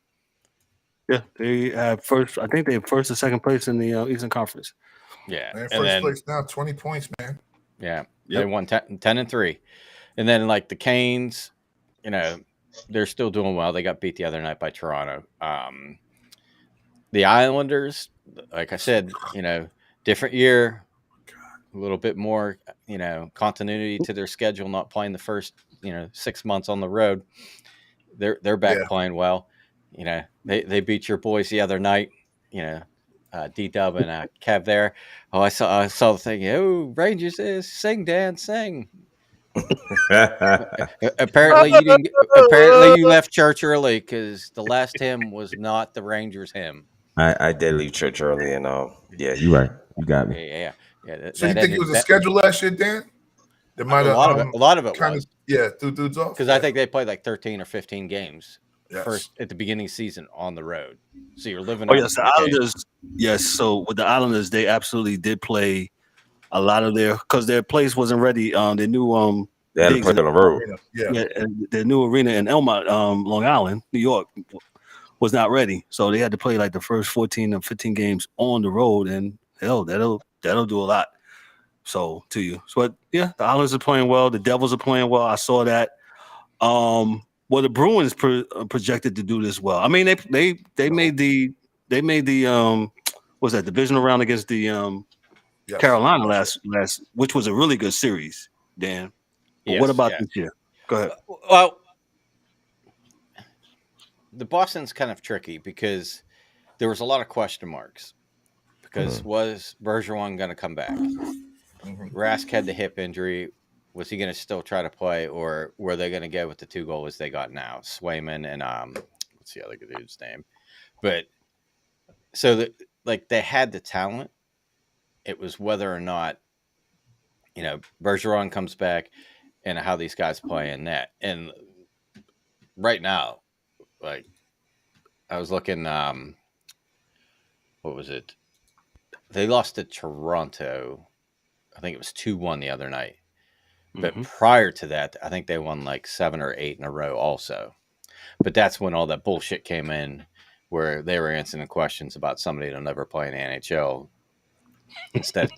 Yeah, they have first. I think they have first or second place in the Eastern Conference. Yeah, they're first place now, 20 points, man. Yeah, they won 10-3, and then like the Canes, they're still doing well. They got beat the other night by Toronto. The Islanders, like I said, different year, a little bit more, continuity to their schedule, not playing the first, 6 months on the road. They're back playing well. They beat your boys the other night, D-Dubb and Kev there. Oh, I saw the thing. Oh, Rangers is sing, Dan, sing. Apparently you left church early because the last hymn was not the Rangers hymn. I did leave church early, and yeah, you're right. You got me. Yeah. So you think it was a schedule last year, Dan? There might have a lot of it kind was. Threw dudes off. Because I think they played like 13 or 15 games yes. at the beginning of the season on the road. So you're living. Oh yes, the Islanders. Yes, so with the Islanders, they absolutely did play a lot of because their place wasn't ready. Their new they had to play on the road. And their new arena in Elmont, Long Island, New York, was not ready. So they had to play like the first 14 or 15 games on the road, and hell, that'll do a lot. So to you, but the Islanders are playing well. The Devils are playing well. I saw that. Well, the Bruins projected to do this well. I mean, they made the what's that divisional round against the Carolina last, which was a really good series, Dan. But what about this year? Go ahead. Well, the Boston's kind of tricky because there was a lot of question marks. Because was Bergeron going to come back? Rask had the hip injury. Was he going to still try to play, or were they going to go with the 2 goalies they got now, Swayman and what's the other dude's name? But so they had the talent. It was whether or not Bergeron comes back and how these guys play in net. And right now, like I was looking, what was it? They lost to Toronto I think it was 2-1 the other night. But prior to that, I think they won like 7 or 8 in a row also. But that's when all that bullshit came in, where they were answering questions about somebody that'll never play in the NHL instead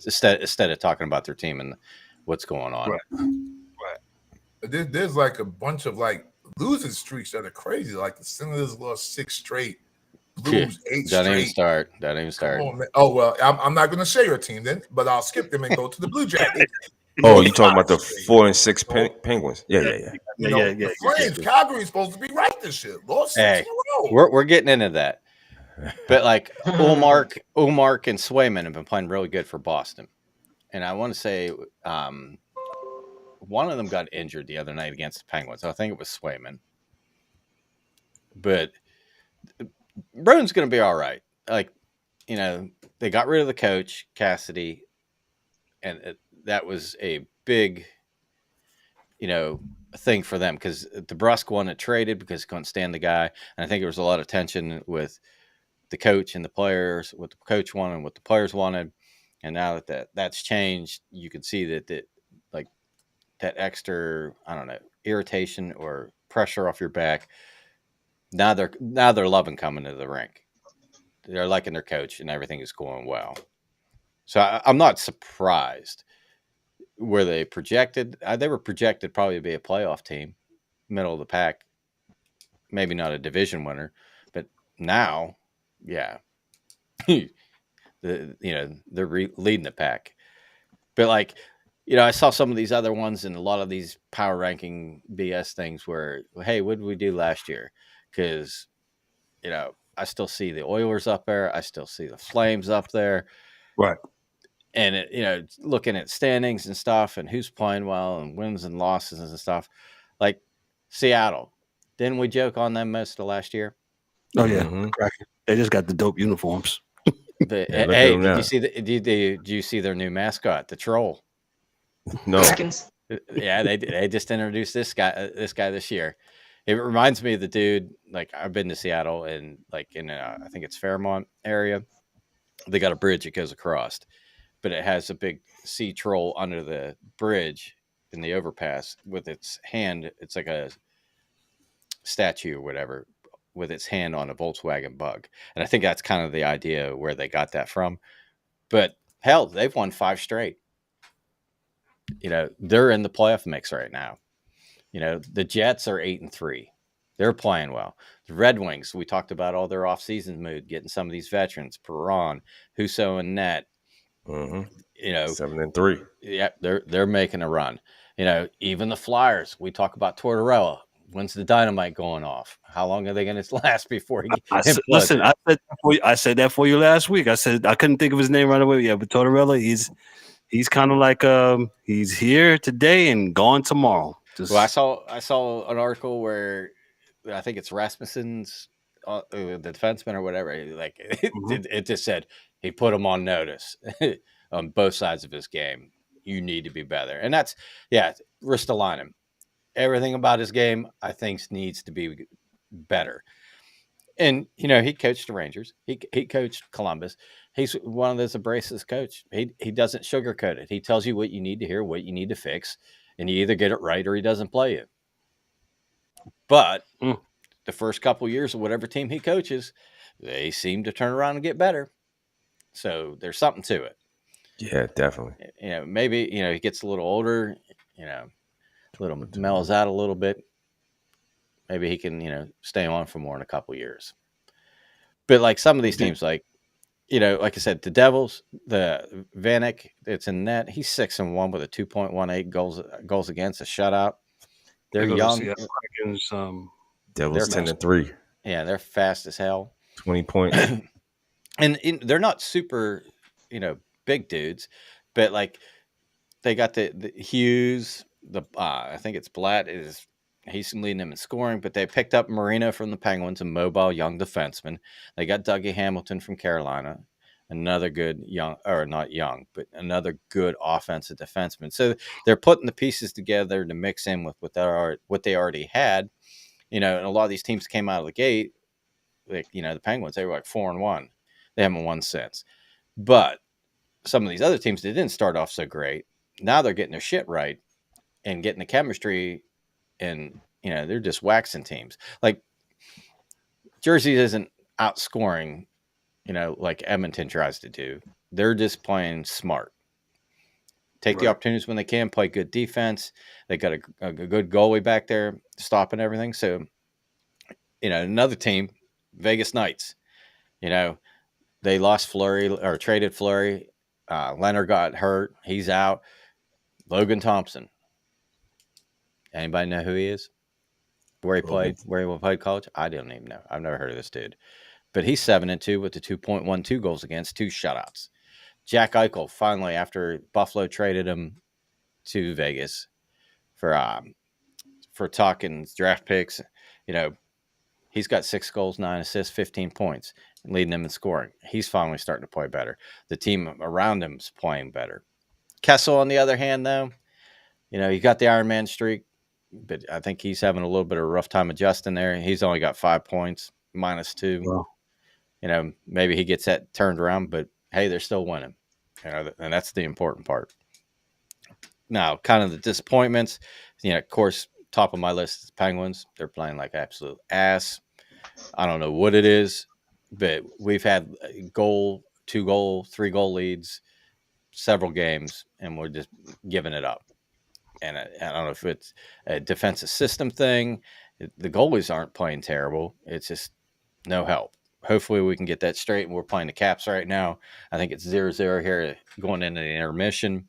of talking about their team and what's going on. There's like a bunch of like losing streaks that are crazy. Like the Senators lost 6 straight, Blues 8 Doesn't straight. even start. Doesn't even start. Come on, man. Oh well, I'm not going to share your team then, but I'll skip them and go to the Blue Jackets. Oh, you talking about the 4 and 6 Penguins? Yeah. The Flames, Calgary's supposed to be right this year. Lost 6 in a row. We're getting into that. But like Ullmark and Swayman have been playing really good for Boston. And I want to say one of them got injured the other night against the Penguins. I think it was Swayman. But Bruins going to be all right. Like, they got rid of the coach, Cassidy, and that was a big, thing for them because DeBrusk wanted traded because he couldn't stand the guy. And I think there was a lot of tension with the coach and the players, what the coach wanted and what the players wanted. And now that's changed, you can see that that extra, I don't know, irritation or pressure off your back. Now they're loving coming to the rink. They're liking their coach and everything is going well. So I'm not surprised. Were they projected? They were projected probably to be a playoff team, middle of the pack, maybe not a division winner, but now, yeah, they're leading the pack. But I saw some of these other ones and a lot of these power ranking BS things where, hey, what did we do last year? Because, I still see the Oilers up there. I still see the Flames up there. Right. And, looking at standings and stuff and who's playing well and wins and losses and stuff. Like Seattle. Didn't we joke on them most of last year? Oh, yeah. They just got the dope uniforms. But, hey, did you see their new mascot, the troll? No. Yeah, they just introduced this guy this year. It reminds me of the dude. Like I've been to Seattle and in I think it's Fairmont area. They got a bridge that goes across, but it has a big sea troll under the bridge in the overpass with its hand. It's like a statue or whatever with its hand on a Volkswagen Bug, and I think that's kind of the idea where they got that from. But hell, they've won 5 straight. They're in the playoff mix right now. The Jets are 8-3. They're playing well. The Red Wings, we talked about all their offseason mood, getting some of these veterans, Perron, Husso, and Net. 7-3. Yeah, they're making a run. Even the Flyers, we talk about Tortorella. When's the dynamite going off? How long are they going to last before he? Listen, I said that for you last week. I said I couldn't think of his name right away. Yeah, but Tortorella, he's kind of like he's here today and gone tomorrow. Well, I saw an article where I think it's Rasmussen's the defenseman or whatever. It just said he put him on notice on both sides of his game. You need to be better, and that's Ristolainen. Everything about his game, I think, needs to be better. And he coached the Rangers. He coached Columbus. He's one of those abrasive coach. He doesn't sugarcoat it. He tells you what you need to hear, what you need to fix, and you either get it right or he doesn't play you. But the first couple of years of whatever team he coaches, they seem to turn around and get better. So there's something to it. Yeah, definitely. Maybe he gets a little older. Mellows out a little bit. Maybe he can stay on for more than a couple of years. But some of these teams, like I said, the Devils, the Vanek, it's in net. He's 6-1 with a 2.18 goals against, a shutout. They're young. Devils 10-3. Yeah, they're fast as hell. 20 points. And they're not super, big dudes, but they got the Hughes. I think it's Blatt he's leading them in scoring, but they picked up Marino from the Penguins, a mobile young defenseman. They got Dougie Hamilton from Carolina, another good another good offensive defenseman. So they're putting the pieces together to mix in with what they already had. And a lot of these teams came out of the gate, the Penguins, they were 4-1. They haven't won since. But some of these other teams that didn't start off so great, now they're getting their shit right and getting the chemistry, and they're just waxing teams. Like Jersey isn't outscoring, like Edmonton tries to do. They're just playing smart. Take the opportunities when they can, play good defense. They got a good goalie back there stopping everything. So, another team, Vegas Knights, they lost Fleury or traded Fleury. Leonard got hurt. He's out. Logan Thompson. Anybody know who he is? Where he played college? I don't even know. I've never heard of this dude. But he's 7-2 with the 2.12 goals against, 2 shutouts. Jack Eichel finally, after Buffalo traded him to Vegas for talking draft picks, he's got 6 goals, 9 assists, 15 points, leading them in scoring. He's finally starting to play better. The team around him is playing better. Kessel, on the other hand, though, he got the Iron Man streak, but I think he's having a little bit of a rough time adjusting there. He's only got 5 points, -2. Wow. Maybe he gets that turned around, but hey, they're still winning. And that's the important part. Now, kind of the disappointments, of course, top of my list is Penguins. They're playing like absolute ass. I don't know what it is, but we've had goal, 2-goal, 3-goal leads several games, and we're just giving it up. And I don't know if it's a defensive system thing. The goalies aren't playing terrible. It's just no help. Hopefully we can get that straight. And we're playing the Caps right now. I think it's 0-0 here going into the intermission.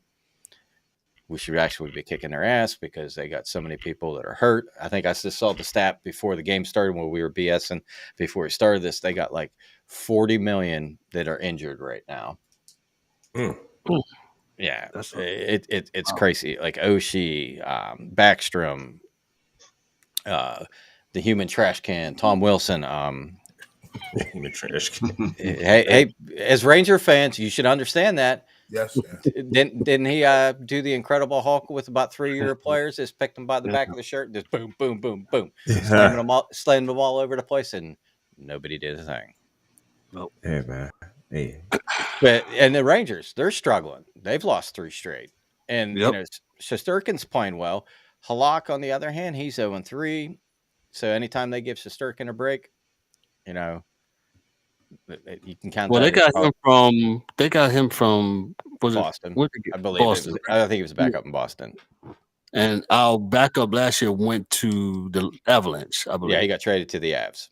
We should actually be kicking their ass because they got so many people that are hurt. I think I just saw the stat before the game started when we were BSing. Before we started this, they got like 40 million that are injured right now. Yeah, it's crazy. Like Oshie, Backstrom, the human trash can, Tom Wilson. Human trash can. Hey, as Ranger fans, you should understand that. Yes. Didn't he do the Incredible Hulk with about 3 year players? Just picked them by the back of the shirt, just boom, boom, boom, boom, slamming them all over the place, and nobody did a thing. Nope. Hey man, hey. And the Rangers, they're struggling. They've lost 3 straight, and Shesterkin's playing well. Halak, on the other hand, he's 0-3. So anytime they give Shesterkin a break, you can count. Well, they got him from Boston. I believe Boston. I think he was back up in Boston. And our backup last year went to the Avalanche, I believe. Yeah, he got traded to the Avs.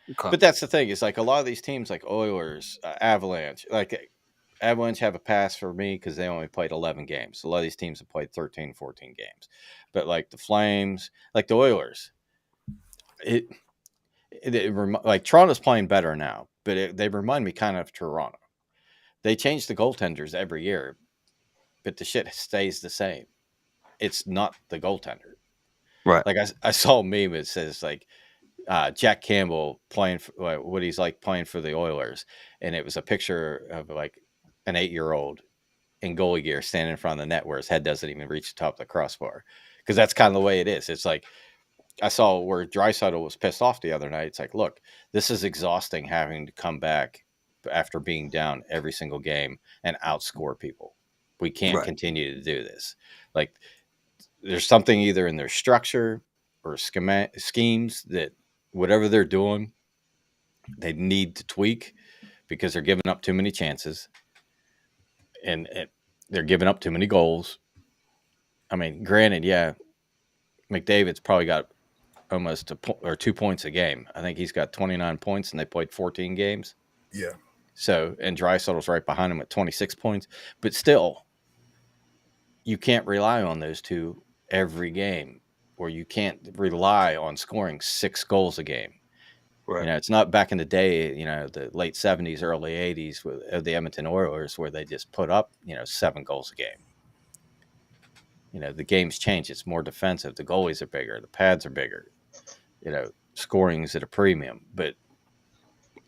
Okay. But that's the thing. Is like a lot of these teams, like Oilers, Avalanche, like Avalanche have a pass for me because they only played 11 games. A lot of these teams have played 13, 14 games. But like the Flames, like the Oilers, like Toronto's playing better now, but they remind me kind of Toronto. They change the goaltenders every year, but the shit stays the same. It's not the goaltender. Right. Like I saw a meme that says like Jack Campbell playing for, what he's like playing for the Oilers. And it was a picture of like an 8-year-old in goalie gear standing in front of the net where his head doesn't even reach the top of the crossbar. Because that's kind of the way it is. It's like, I saw where Draisaitl was pissed off the other night. It's like, look, this is exhausting having to come back after being down every single game and outscore people. We can't continue to do this. Like, there's something either in their structure or schemes that whatever they're doing, they need to tweak because they're giving up too many chances and they're giving up too many goals. I mean, granted, yeah, McDavid's probably got almost 2 points a game. I think he's got 29 points and they played 14 games. Yeah. So, and Draisaitl's right behind him at 26 points. But still, you can't rely on those two every game, or you can't rely on scoring 6 goals a game. Right. It's not back in the day, the late 70s, early 80s with the Edmonton Oilers where they just put up, 7 goals a game. The game's changed. It's more defensive. The goalies are bigger. The pads are bigger. Scoring is at a premium. But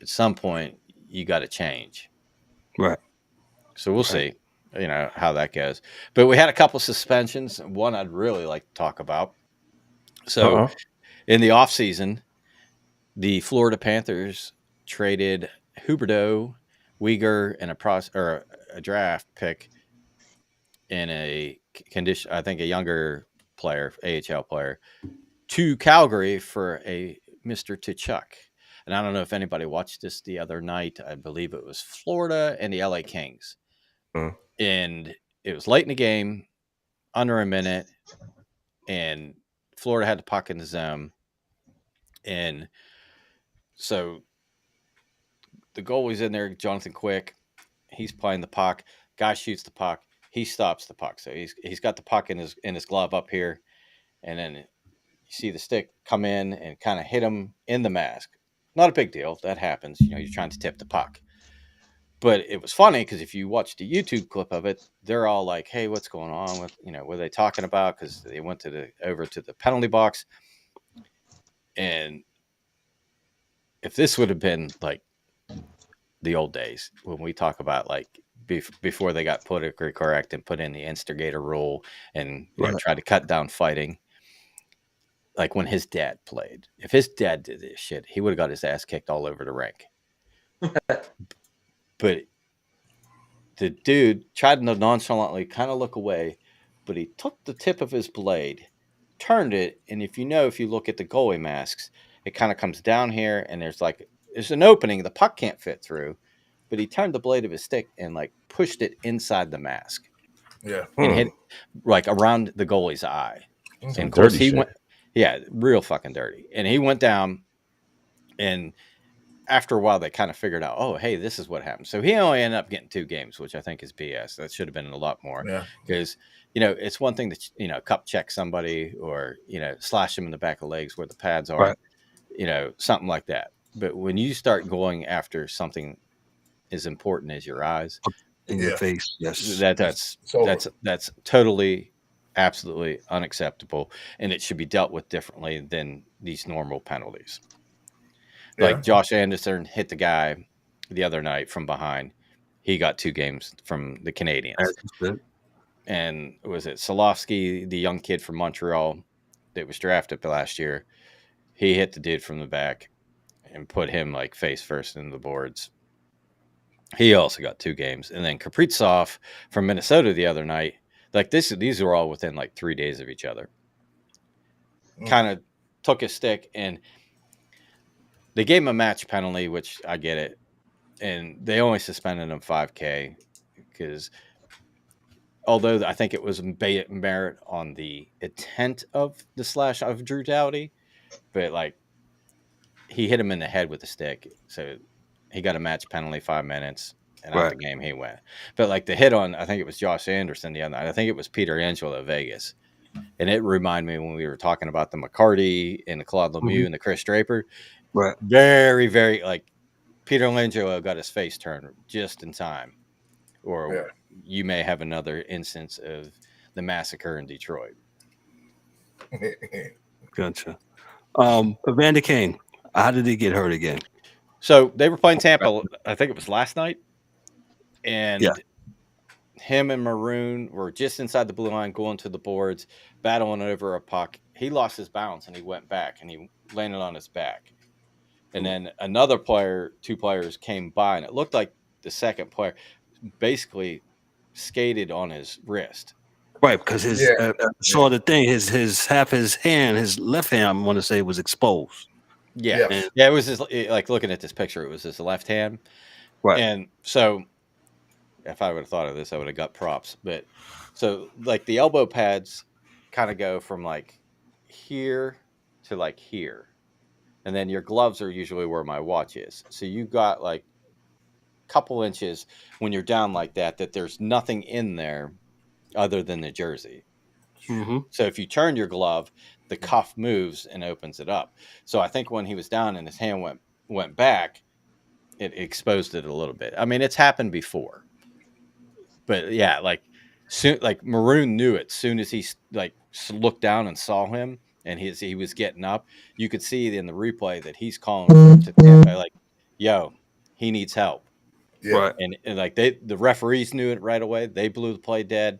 at some point, you got to change. Right. So we'll see, how that goes. But we had a couple suspensions. One I'd really like to talk about. So in the offseason, the Florida Panthers traded Huberdeau, Uyghur, and a draft pick in a condition, I think a younger player, AHL player, to Calgary for a Mr. Tkachuk. And I don't know if anybody watched this the other night. I believe it was Florida and the LA Kings. And it was late in the game, under a minute, and Florida had the puck in the zone. And so the goalie's in there, Jonathan Quick. He's playing the puck. Guy shoots the puck. He stops the puck. So he's got the puck in his glove up here, and then you see the stick come in and kind of hit him in the mask. Not a big deal. That happens. You know, you're trying to tip the puck. But it was funny because if you watch the YouTube clip of it, they're all like, "Hey, what's going on? What are they talking about?" Because they went over to the penalty box, and if this would have been like the old days when we talk about like before they got politically correct and put in the instigator rule and tried to cut down fighting, like when his dad played, if his dad did this shit, he would have got his ass kicked all over the rink. But the dude tried to nonchalantly kind of look away, but he took the tip of his blade, turned it, and if you look at the goalie masks, it kind of comes down here, and there's an opening the puck can't fit through, but he turned the blade of his stick and like pushed it inside the mask. Yeah. And hit like around the goalie's eye. And of course he went, real fucking dirty. And he went down, and after a while they kind of figured out, oh, hey, this is what happened. So he only ended up getting 2 games, which I think is BS. That should have been a lot more. Yeah. Because, it's one thing to, cup check somebody or, slash them in the back of the legs where the pads are, something like that. But when you start going after something as important as your eyes in your face, yes, that's totally, absolutely unacceptable, and it should be dealt with differently than these normal penalties. Like Josh Anderson hit the guy the other night from behind. He got 2 games from the Canadians. And was it Solovsky, the young kid from Montreal that was drafted last year? He hit the dude from the back and put him like face first in the boards. He also got 2 games. And then Kaprizov from Minnesota the other night, like these were all within like 3 days of each other. Kind of took his stick, and they gave him a match penalty, which I get it. And they only suspended him 5K because although I think it was merit on the intent of the slash of Drew Doughty, but like he hit him in the head with the stick. So he got a match penalty, 5 minutes, and out the game he went. But like the hit on, I think it was Josh Anderson the other night. I think it was Peter Angelo at Vegas. And it reminded me when we were talking about the McCarty and the Claude Lemieux and the Chris Draper. Right. Very, very like Peter Angelo got his face turned just in time. Or you may have another instance of the massacre in Detroit. Gotcha. Evander Kane, how did he get hurt again? So they were playing Tampa, I think it was last night. And him and Maroon were just inside the blue line going to the boards, battling over a puck. He lost his balance and he went back and he landed on his back. And then another player, 2 players came by, and it looked like the second player basically skated on his wrist. Right, because his saw the thing, his half his hand, his left hand, I want to say, was exposed. Yeah, it was his, like looking at this picture, it was his left hand. Right, and so if I would have thought of this, I would have got props. But so like the elbow pads kind of go from like here to like here, and then your gloves are usually where my watch is. So you got like couple inches when you're down like that there's nothing in there other than the jersey. So if you turn your glove, the cuff moves and opens it up. So I think when he was down and his hand went back, it exposed it a little bit. I mean, it's happened before, but yeah, like soon, like Maroon knew it soon as he like looked down and saw him and he was getting up. You could see in the replay that he's calling to Tampa like, "Yo, he needs help." Yeah. Right. And like the referees knew it right away. They blew the play dead.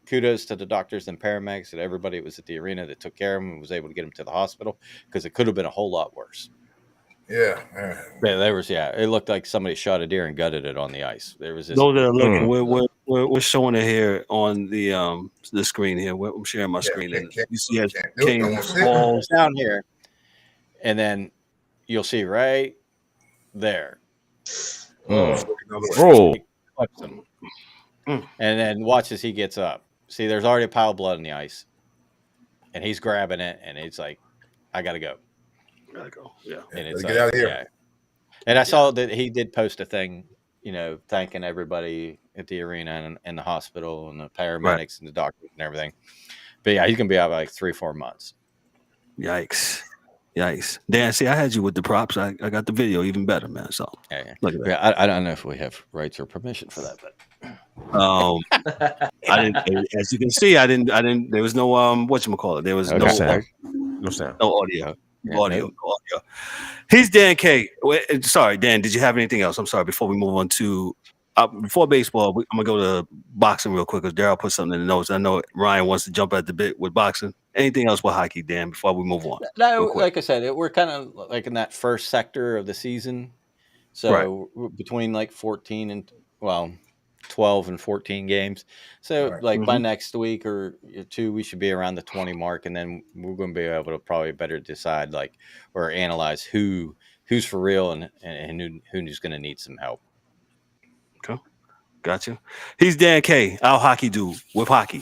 Kudos to the doctors and paramedics and everybody that was at the arena that took care of him and was able to get him to the hospital because it could have been a whole lot worse. Yeah. Yeah, there was. Yeah, it looked like somebody shot a deer and gutted it on the ice. There was this. Those that are looking, we're showing it here on the screen here. I'm sharing my screen, and you see it came balls down here, and then you'll see right there. Bro. Clips him. And then watch as he gets up. See, there's already a pile of blood on the ice, and he's grabbing it, and he's like, "I gotta go." Gotta go. Yeah. And it's get out of here. Yeah. And I saw that he did post a thing, thanking everybody at the arena and the hospital and the paramedics and the doctors and everything. But yeah, he's gonna be out like 3-4 months. Yikes. Dan, see, I had you with the props. I got the video even better, man. So look at that. Yeah, I don't know if we have rights or permission for that, but I didn't. As you can see, I didn't. There was no whatchamacallit. There was no sound. no audio. Audio. He's Dan K. Sorry, Dan. Did you have anything else? I'm sorry. Before we move on to before baseball, I'm gonna go to boxing real quick because Darrell put something in the notes. I know Ryan wants to jump at the bit with boxing. Anything else with hockey, Dan? Before we move on. No, like I said, we're kind of like in that first sector of the season. So between like 12 and 14 games. So by next week or two, we should be around the 20 mark, and then we're going to be able to probably better decide or analyze who's for real and who's going to need some help. Okay, gotcha. He's Dan K, our hockey dude with hockey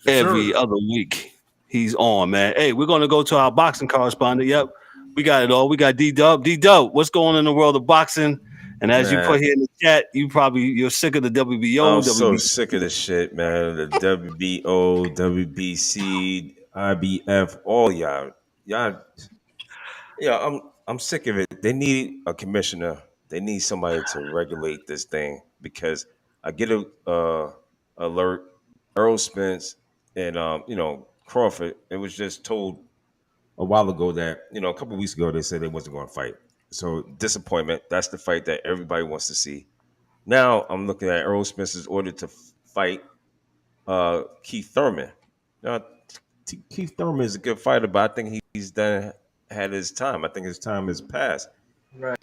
every other week. He's on, man. Hey, we're going to go to our boxing correspondent. Yep, we got it all. We got D-Dubb. D-Dubb, what's going on in the world of boxing? And as you put here in the chat, you're sick of the WBO. I'm so sick of this shit, man. The WBO, WBC, IBF, all y'all. Yeah, I'm sick of it. They need a commissioner. They need somebody to regulate this thing because I get a alert. Earl Spence and Crawford. It was just told a while ago that a couple weeks ago they said they wasn't going to fight. So disappointment. That's the fight that everybody wants to see. Now I'm looking at Earl Spence's order to fight Keith Thurman. Now Keith Thurman is a good fighter, but I think he's had his time. I think his time has passed. Right.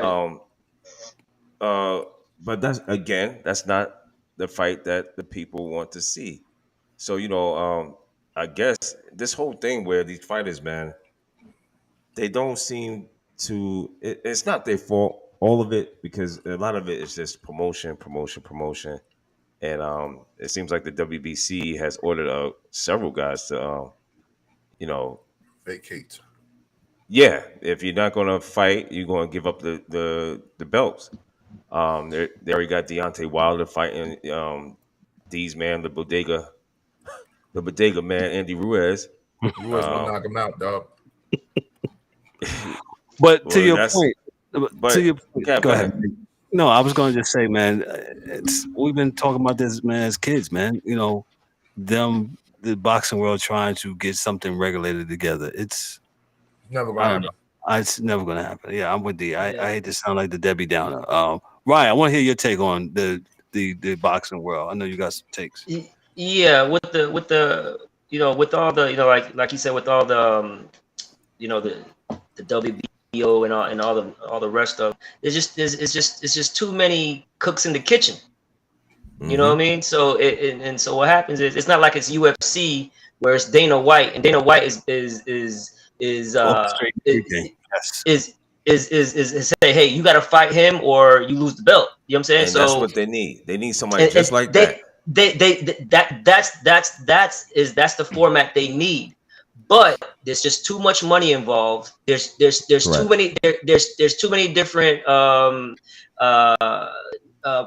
But that's not the fight that the people want to see. So I guess this whole thing where these fighters, man, they don't seem to. It's not their fault, all of it, because a lot of it is just promotion, and it seems like the WBC has ordered several guys to, vacate. Yeah, if you're not going to fight, you're going to give up the belts. They already got Deontay Wilder fighting D's man, the bodega man, Andy Ruiz. Ruiz will knock him out, dog. But to your point, go ahead. No, I was going to just say, man, we've been talking about this, man, as kids, man. The boxing world trying to get something regulated together. It's never going to happen. It's never going to happen. Yeah, I'm with D. I hate to sound like the Debbie Downer. Ryan, I want to hear your take on the boxing world. I know you got some takes. Yeah, with all the like you said, with all the the WBO and all the rest of it's just too many cooks in the kitchen. You know what I mean? So so what happens is it's not like it's UFC where it's Dana White, and Dana White is say, hey, you got to fight him or you lose the belt. You know what I'm saying? And so that's what they need. They need somebody just like that. That's the format they need. But there's just too much money involved. There's too many different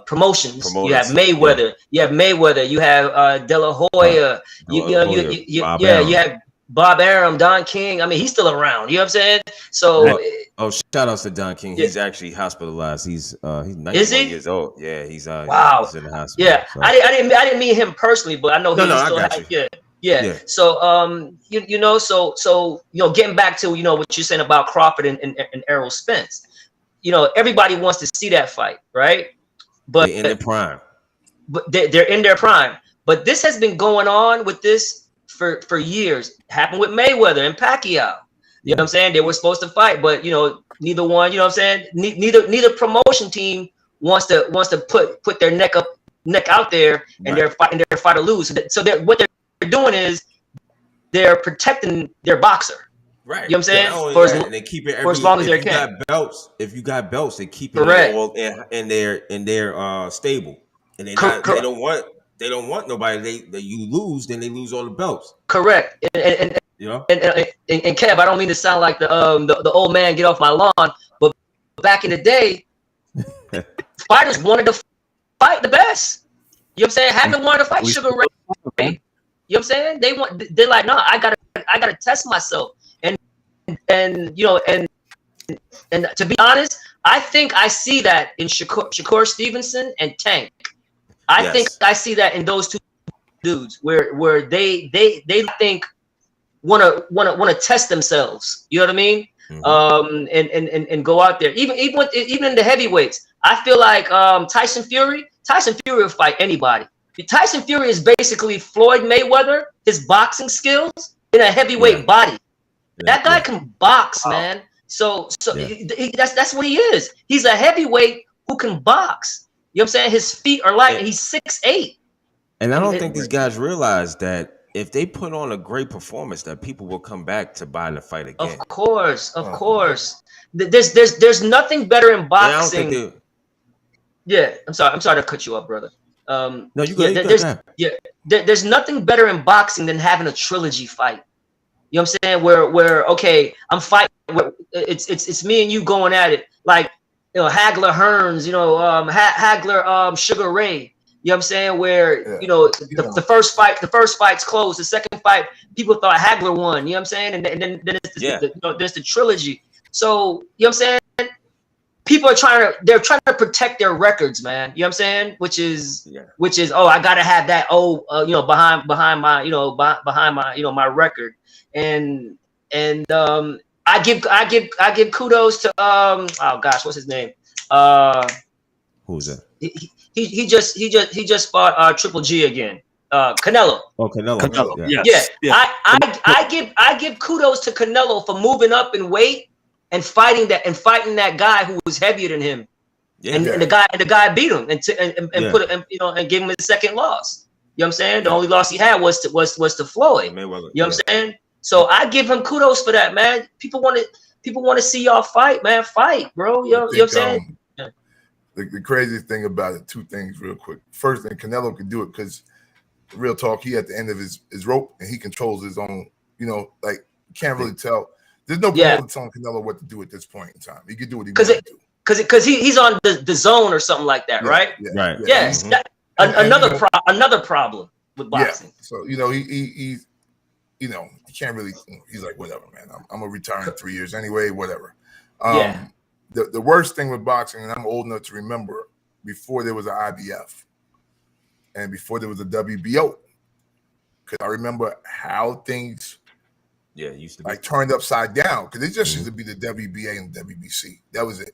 promotions. You have Mayweather. You have De La Hoya. You have Bob Arum, Don King. I mean, he's still around. You know what I'm saying? So shout outs to Don King. He's actually hospitalized. He's 91 years old. Yeah, he's wow. He's in the hospital. Yeah, so. I didn't meet him personally, but I know he's still I got you. Yeah. So so getting back to what you're saying about Crawford and Errol Spence. Everybody wants to see that fight, right? But they're in their prime. But they're in their prime. But this has been going on with this for years. Happened with Mayweather and Pacquiao. You know what I'm saying? They were supposed to fight, but Neither one. You know what I'm saying? Neither promotion team wants to put their neck out there and they're fighting their fight to lose. So what they're doing is they're protecting their boxer. Right. You know what I'm saying? Yeah, and they keep it for as long as they can. If you got belts, they keep it all in their stable, and they don't want nobody. You lose, then they lose all the belts. Correct. And you know. And Kev, I don't mean to sound like the old man get off my lawn, but back in the day, fighters wanted to fight the best. You know what I'm saying? Haven't wanted to fight Sugar Ray. You know what I'm saying? They're like, no, I gotta test myself. And you know, and to be honest, I think I see that in Shakur Stevenson and Tank. I think I see that in those two dudes where they think want to test themselves. You know what I mean? Mm-hmm. And go out there. Even in the heavyweights, I feel like Tyson Fury will fight anybody. Tyson Fury is basically Floyd Mayweather, his boxing skills in a heavyweight body. That guy can box, man. So that's what he is. He's a heavyweight who can box. You know what I'm saying? His feet are light, and he's 6'8". And I don't think these guys realize that if they put on a great performance, that people will come back to buy the fight again. Of course. There's nothing better in boxing. I'm sorry to cut you up, brother. No, you go. There's nothing better in boxing than having a trilogy fight. You know what I'm saying? Where okay, I'm fighting. It's me and you going at it. Like, you know, Hagler Hearns, you know, Hagler Sugar Ray. You know what I'm saying? Where, you know, the first fight's closed. The second fight, people thought Hagler won. You know what I'm saying? And then there's the trilogy. So, you know what I'm saying? People are trying to protect their records, man. You know what I'm saying? Which is, I gotta have that. You know, behind my, you know, behind my, you know, my record. And I give kudos to oh gosh, what's his name? Who's that? He just fought Triple G again. Canelo. Oh, Canelo. Yeah. I give kudos to Canelo for moving up in weight and fighting that guy who was heavier than him. Yeah. And the guy beat him and put him, you know, and gave him his second loss. You know what I'm saying? The only loss he had was to Floyd. Mayweather, you know what I'm saying? So I give him kudos for that, man. People want to see y'all fight, man. Fight, bro. You know what I'm saying? The craziest thing about it, two things real quick. First thing, Canelo could do it because, real talk, he at the end of his rope and he controls his own, you know, like, you can't really tell. There's no point telling Canelo what to do at this point in time. He can do what he wants to do. Because he's on the zone or something like that, right? Right. Yes. Mm-hmm. Another problem with boxing. Yeah. So, you know, he's, you know, he can't really, he's like, whatever, man. I'm going to retire in 3 years anyway, whatever. The worst thing with boxing, and I'm old enough to remember, before there was an IBF and before there was a WBO, because I remember how things used to be. Like turned upside down, because it just used to be the WBA and WBC. That was it.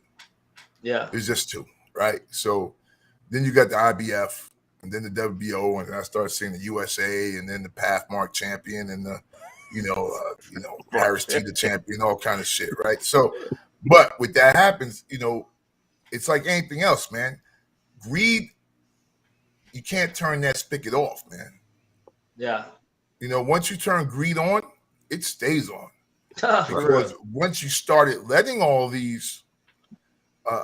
Yeah. It was just two, right? So then you got the IBF and then the WBO, and then I started seeing the USA and then the Pathmark champion and the, Harris T the champion, all kind of shit, right? So, but with that happens, you know, it's like anything else, man. Greed, you can't turn that spigot off, man. Yeah. You know, once you turn greed on, it stays on. Because once you started letting all these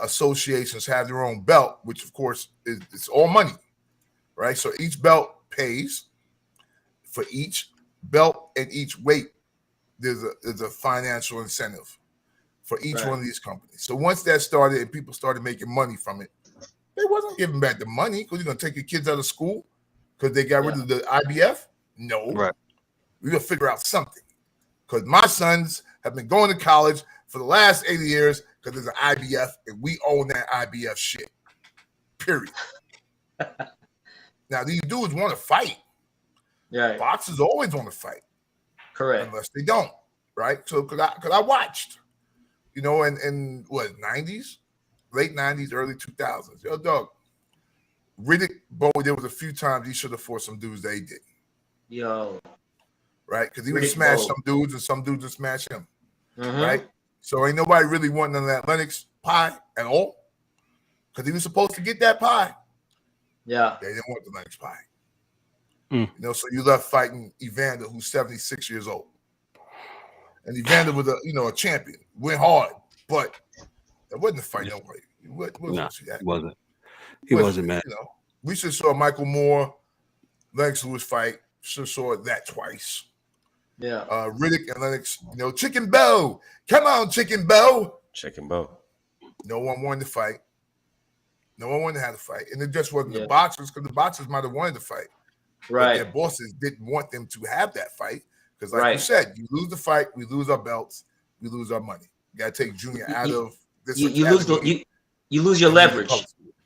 associations have their own belt, which of course it's all money, right? So each belt pays. For each belt and each weight, there's a financial incentive for each one of these companies. So once that started and people started making money from it, they wasn't giving back the money because you're going to take your kids out of school because they got rid of the IBF? No. Right. We're going to figure out something. Because my sons have been going to college for the last 80 years because there's an IBF and we own that IBF shit. Period. Now, these dudes want to fight. Yeah. Boxers always want to fight. Correct. Unless they don't, right? So, because I watched, you know, in what, 90s? Late 90s, early 2000s. Yo, dog. Riddick Bowe, there was a few times he should have fought some dudes that he didn't. Yo. Right? Because he would smash some dudes and some dudes would smash him. Mm-hmm. Right? So ain't nobody really wanting none of that Lennox pie at all. Because he was supposed to get that pie. Yeah. They didn't want the Lennox pie. Mm. You know, so you left fighting Evander, who's 76 years old. And Evander was a champion. Went hard, but that wasn't a fight. No way. What Nah, was that? he wasn't. He wasn't, man. You know, we should saw Michael Moore, Lennox Lewis fight. Should saw that twice. Yeah. Riddick and Lennox, Chicken Bow. Come on, Chicken Bow. Chicken Bow. No one wanted to fight. No one wanted to have to fight. And it just wasn't Yeah. the boxers, because the boxers might have wanted to fight. Right. But their bosses didn't want them to have that fight. Because like Right. you said, you lose the fight, we lose our belts, we lose our money. You got to take Junior out of this. You lose your leverage.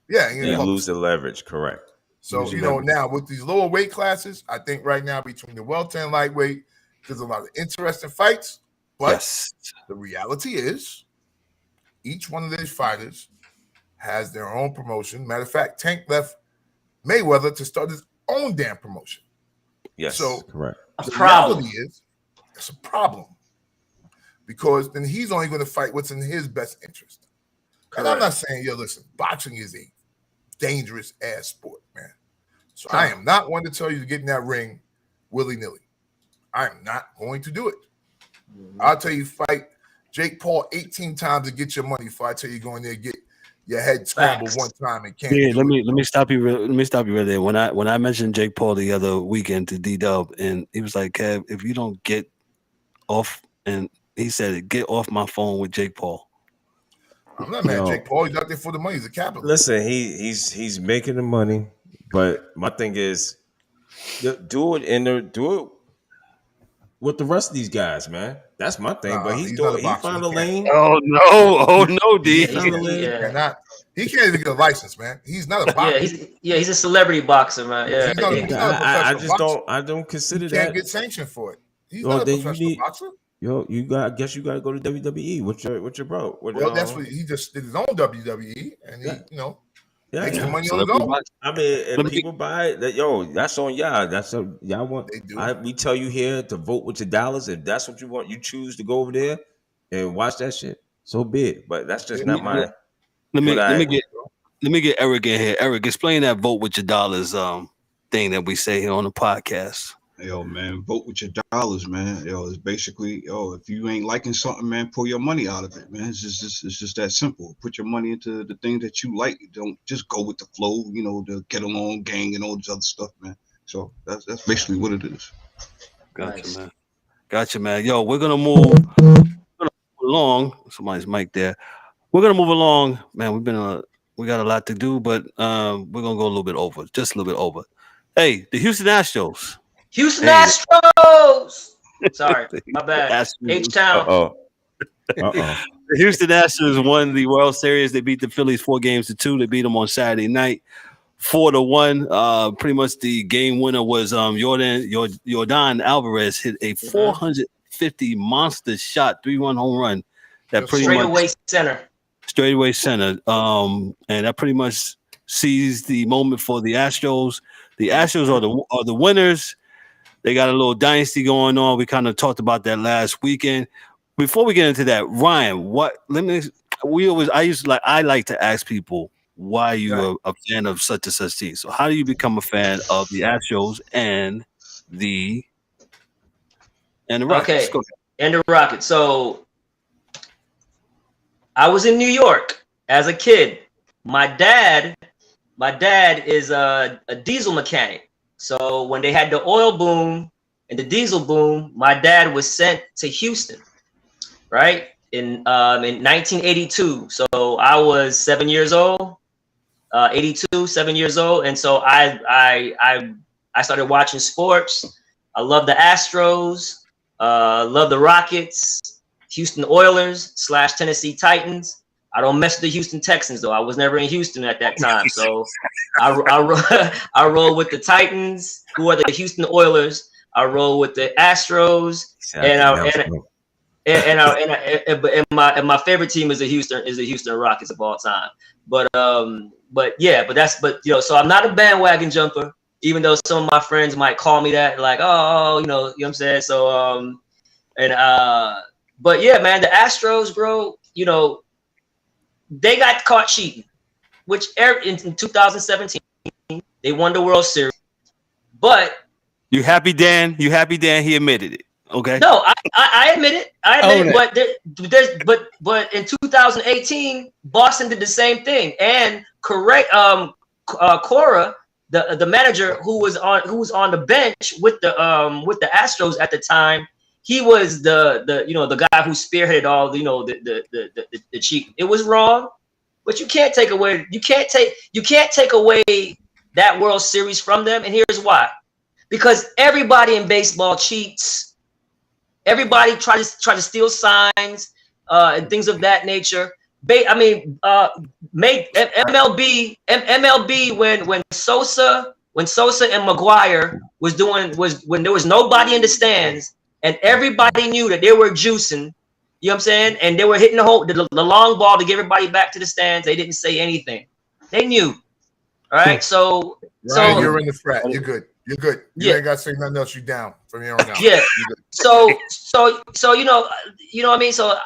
Yeah. You lose the leverage, correct. So, now with these lower weight classes, I think right now between the welter and lightweight, there's a lot of interesting fights. But Yes. the reality is each one of these fighters has their own promotion. Matter of fact, Tank left Mayweather to start his own damn promotion. Yes, So correct. A the problem. reality is it's a problem. Because then he's only going to fight what's in his best interest. And I'm not saying, listen, boxing is a dangerous ass sport, man. So I am not one to tell you to get in that ring willy-nilly. I am not going to do it. I'll tell you, fight Jake Paul 18 times to get your money before I tell you go in there and get your head scrambled one time and can't. Yeah, let me stop you. Let me stop you right there. When I mentioned Jake Paul the other weekend to D-Dubb, and he was like, "Kev, if you don't get off," and he said, "Get off my phone with Jake Paul." I'm not mad at Jake Paul. He's out there for the money. He's a capitalist. Listen, he's making the money, but my thing is, do it with the rest of these guys, man. That's my thing. But he found a lane. Oh no, D. He can't even get a license, man. He's not a boxer. He's a celebrity boxer, man. Yeah, he's not a professional boxer. I don't consider that. Can't get sanctioned for it. He's not a professional boxer. I guess you got to go to WWE with your bro. That's what he just did his own WWE, and he makes the money on his own. I mean, if people buy it, that's on y'all. That's y'all want. They do. We tell you here to vote with your dollars. If that's what you want, you choose to go over there and watch that shit. So be it. But that's just not my. Let me get Eric in here. Eric, explain that vote with your dollars thing that we say here on the podcast. Yo, man, vote with your dollars, man. Yo, it's basically, if you ain't liking something, man, pull your money out of it, man. It's just that simple. Put your money into the things that you like. Don't just go with the flow, the get along gang and all this other stuff, man. So that's basically what it is. Gotcha, man. Yo, we're gonna move along. Somebody's mic there. We're gonna move along, man. We got a lot to do, but we're gonna go a little bit over, just a little bit over. Hey, the Houston Astros. Astros. Sorry, my bad. H-Town. The Houston Astros won the World Series. They beat the Phillies 4-2. They beat them on Saturday night, 4-1. Pretty much the game winner was Yordan Alvarez hit a 450 monster shot, 3-1 home run. That pretty much straightaway center. And that pretty much seized the moment for the Astros. The Astros are the winners. They got a little dynasty going on. We kind of talked about that last weekend. Before we get into that, Ryan, I like to ask people why you are a fan of such and such team. So how do you become a fan of the Astros and the Rockets? Okay, and the Rockets. So I was in New York as a kid. My dad is a diesel mechanic. So when they had the oil boom and the diesel boom, my dad was sent to Houston, right? In 1982. So I was 7 years old, 82, 7 years old. And so I started watching sports. I love the Astros, love the Rockets, Houston Oilers / Tennessee Titans. I don't mess with the Houston Texans, though. I was never in Houston at that time. So I roll with the Titans, who are the Houston Oilers. I roll with the Astros, and my favorite team is the Houston Rockets of all time. But so I'm not a bandwagon jumper, even though some of my friends might call me that, like, you know what I'm saying? So But yeah, man, the Astros, bro, they got caught cheating, which in 2017 they won the World Series. But you happy, Dan? You happy, Dan? He admitted it. Okay. No, I admit it. But in 2018, Boston did the same thing, and Cora, the manager who was on the bench with the Astros at the time, he was the guy who spearheaded all the cheating. It was wrong, but you can't take away that World Series from them, and here's why. Because everybody in baseball cheats. Everybody try to steal signs and things of that nature. Made MLB when Sosa and McGuire was when there was nobody in the stands and everybody knew that they were juicing. You know what I'm saying? And they were hitting the long ball to get everybody back to the stands. They didn't say anything. They knew. All right. So you're in the frat. You're good. You're good. You ain't got to say nothing else. You down from here on out. Yeah. So you know what I mean. So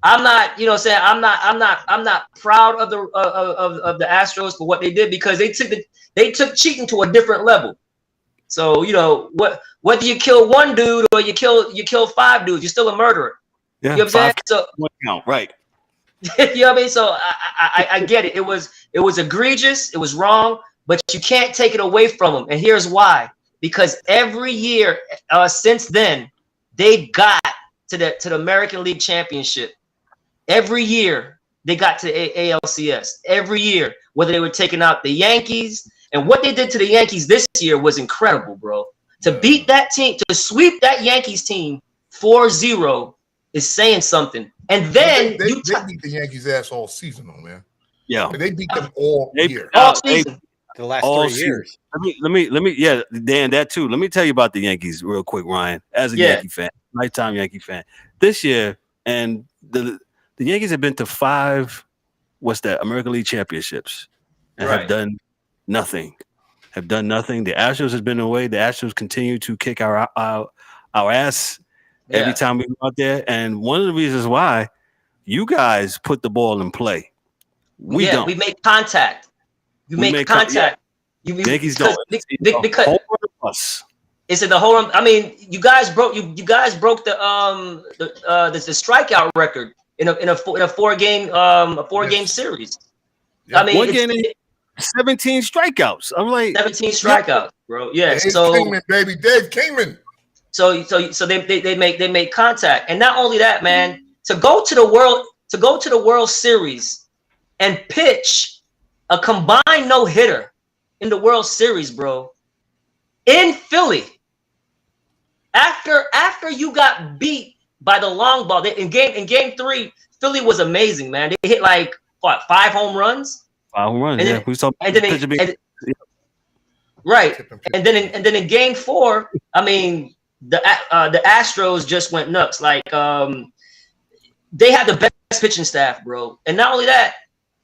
I'm not, I'm not proud of the Astros for what they did because they took cheating to a different level. So whether you kill one dude or you kill 5 dudes, you're still a murderer. Yeah, you know what I'm saying? So count, right. You know what I mean? So I get it. It was egregious. It was wrong. But you can't take it away from them. And here's why. Because every year since then, they got to the American League Championship. Every year, they got to the ALCS. Every year, whether they were taking out the Yankees. And what they did to the Yankees this year was incredible, bro. To beat that team, to sweep that Yankees team 4-0 is saying something. And then they beat the Yankees' ass all season, though, man. Yeah. They beat them all year. All season. The last 3 years. Let me, yeah, Dan, that too. Let me tell you about the Yankees real quick, Ryan. As a Yankee fan, lifetime Yankee fan. This year, and the Yankees have been to 5, American League championships, and have done nothing. The Astros has been away. The Astros continue to kick our ass every time we go out there. And one of the reasons why you guys put the ball in play. We don't. We make contact. You make contact. Yankees don't. Because is it the whole? I mean, you guys broke the strikeout record in a 4-game series. Yeah. I mean, one game 17 strikeouts. I'm like 17 strikeouts, bro. Yeah. Dave so Kingman, baby, Dave Kingman. So they make contact, and not only that, man, to go to the World Series and pitch a combined no-hitter in the World Series, bro, in Philly. After you got beat by the long ball, in game 3, Philly was amazing, man. They hit like 5 home runs. 5 home runs, and then in game 4, I mean, the Astros just went nuts. Like they had the best pitching staff, bro, and not only that.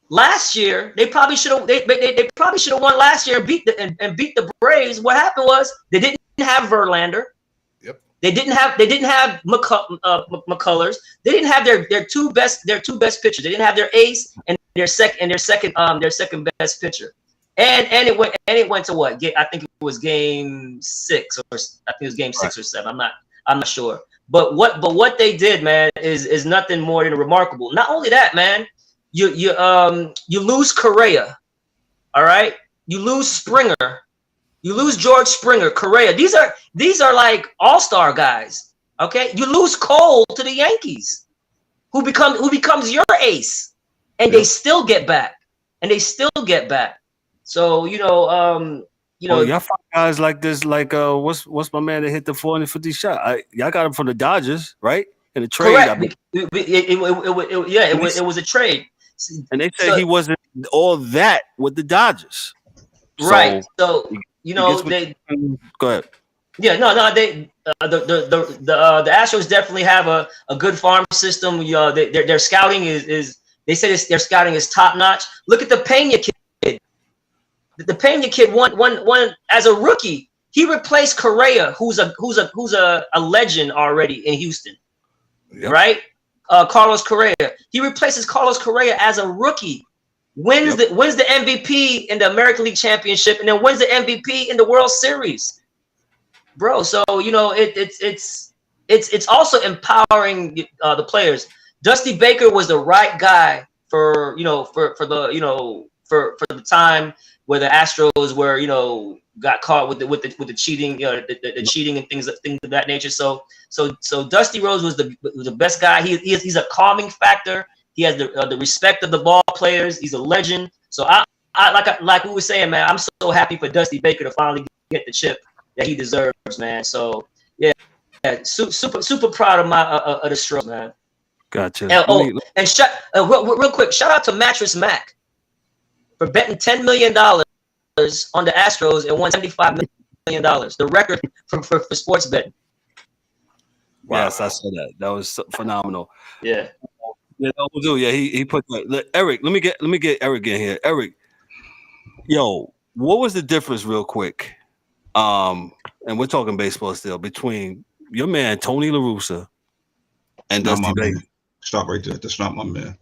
Last year, they probably should have won last year and beat the Braves. What happened was they didn't have Verlander. Yep. They didn't have McCullers. They didn't have their two best pitchers. They didn't have their ace and their second best pitcher. And it went to what? I think it was game 6 or I think it was game 6 or 7. I'm not sure. But what they did, man, is nothing more than remarkable. Not only that, man. You lose Correa, all right. You lose Springer, you lose George Springer, Correa. These are like all-star guys, okay. You lose Cole to the Yankees, who becomes your ace, and they still get back, So y'all find guys like this, like what's my man that hit the 450 shot? Y'all got him from the Dodgers, right? In a trade. Correct. It was a trade. And they said he wasn't all that with the Dodgers. Right. So they go ahead. Yeah, no, they the Astros definitely have a good farm system. Their scouting is they say their scouting is top notch. Look at the Pena kid. The Pena kid won as a rookie. He replaced Correa, who's a legend already in Houston. Yep. right? Carlos Correa. He replaces Carlos Correa as a rookie. Wins the MVP in the American League Championship, and then wins the MVP in the World Series, bro. So it's also empowering the players. Dusty Baker was the right guy for the time where the Astros were got caught with the cheating, the cheating and things of that nature. So Dusty Rose was the best guy. He's a calming factor. He has the respect of the ball players. He's a legend. So like we were saying, man, I'm so happy for Dusty Baker to finally get the chip that he deserves, man. So yeah, super proud of the Astros, man. Gotcha. And real quick, shout out to Mattress Mac for betting $10 million on the Astros and won $75 million, the record for sports betting. Wow. Yes, I saw that. That was phenomenal. Yeah. Yeah, we'll do. Yeah, he put that. Eric, let me get Eric in here. Eric, yo, what was the difference, real quick? And we're talking baseball still, between your man Tony La Russa and Dusty Baker. Stop right there. That's not my man.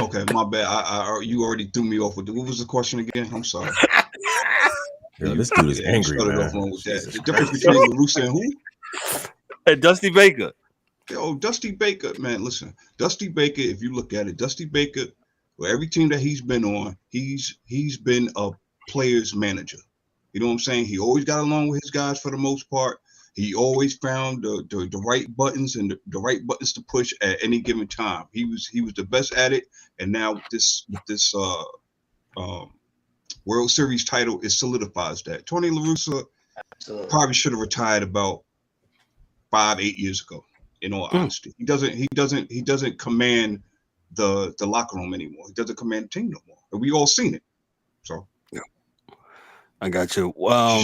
Okay, my bad. You already threw me off with what was the question again? I'm sorry. Yo, this dude is angry, man. The difference between La Russa and who? And Dusty Baker. Yo, Dusty Baker, man, listen. Dusty Baker, if you look at it, Dusty Baker, well, every team that he's been on, he's been a player's manager. You know what I'm saying? He always got along with his guys for the most part. He always found the right buttons and the right buttons to push at any given time. He was the best at it. And now with this World Series title, it solidifies that. Tony La Russa probably should have retired about 5-8 years ago. In all honesty, he doesn't command the locker room anymore. He doesn't command the team no more, and we all seen it. So, yeah, I got you.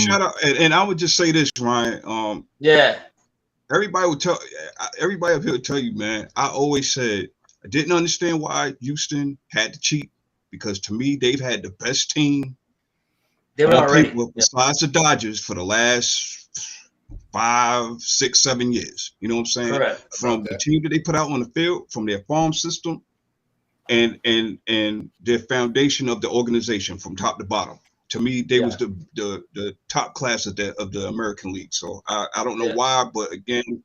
Shout out, and I would just say this, Ryan. Everybody up here will tell you, man. I always said I didn't understand why Houston had to cheat, because to me they've had the best team. They were already besides the Dodgers for the last 5, 6, 7 years. You know what I'm saying? Correct. From the team that they put out on the field, from their farm system, and their foundation of the organization from top to bottom. To me, they was the top class of the American League. So I don't know why, but again,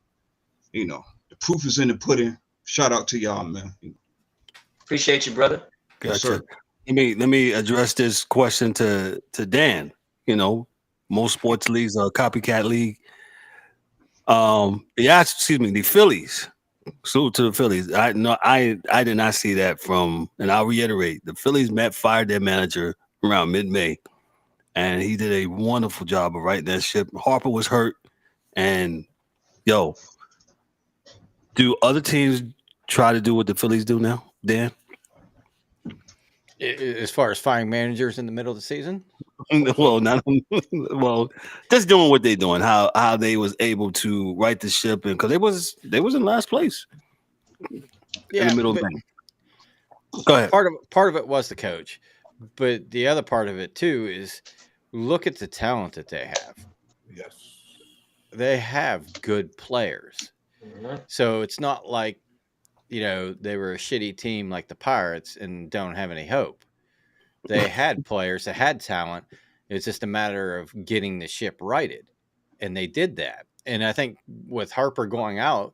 the proof is in the pudding. Shout out to y'all, man. Appreciate you, brother. Gotcha. Yes, let me address this question to Dan. Most sports leagues are a copycat league. The Phillies. Salute to the Phillies. I did not see that and I'll reiterate, the Phillies fired their manager around mid-May, and he did a wonderful job of righting that ship. Harper was hurt, and do other teams try to do what the Phillies do now, Dan? As far as firing managers in the middle of the season? Well, just doing what they're doing, how they was able to right the ship, and because they was in last place in the middle of the game. Go ahead. Part of it was the coach, but the other part of it too is look at the talent that they have. Yes, they have good players, so it's not like they were a shitty team like the Pirates and don't have any hope. They had players that had talent. It's just a matter of getting the ship righted. And they did that. And I think with Harper going out,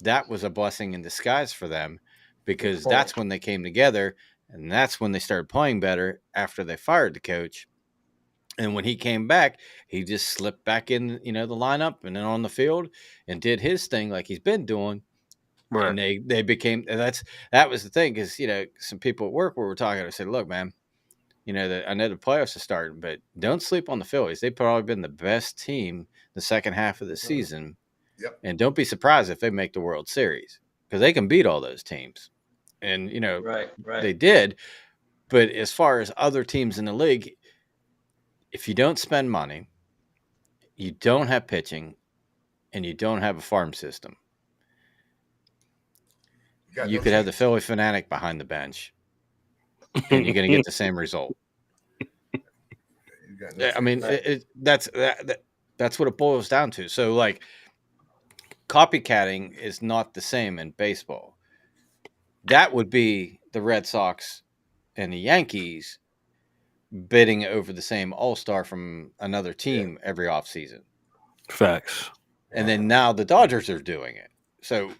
that was a blessing in disguise for them, because that's when they came together, and that's when they started playing better after they fired the coach. And when he came back, he just slipped back in, the lineup and then on the field and did his thing like he's been doing. Right. And they became, that was the thing, because, some people at work were talking, I said, look, man, I know the playoffs are starting, but don't sleep on the Phillies. They've probably been the best team the second half of the season. Yep. And don't be surprised if they make the World Series, because they can beat all those teams. And, right. They did. But as far as other teams in the league, if you don't spend money, you don't have pitching, and you don't have a farm system, you could have the Philly fanatic behind the bench, and you're going to get the same result. I mean, that's what it boils down to. So, like, copycatting is not the same in baseball. That would be the Red Sox and the Yankees bidding over the same all-star from another team every offseason. Facts. And then now the Dodgers are doing it. So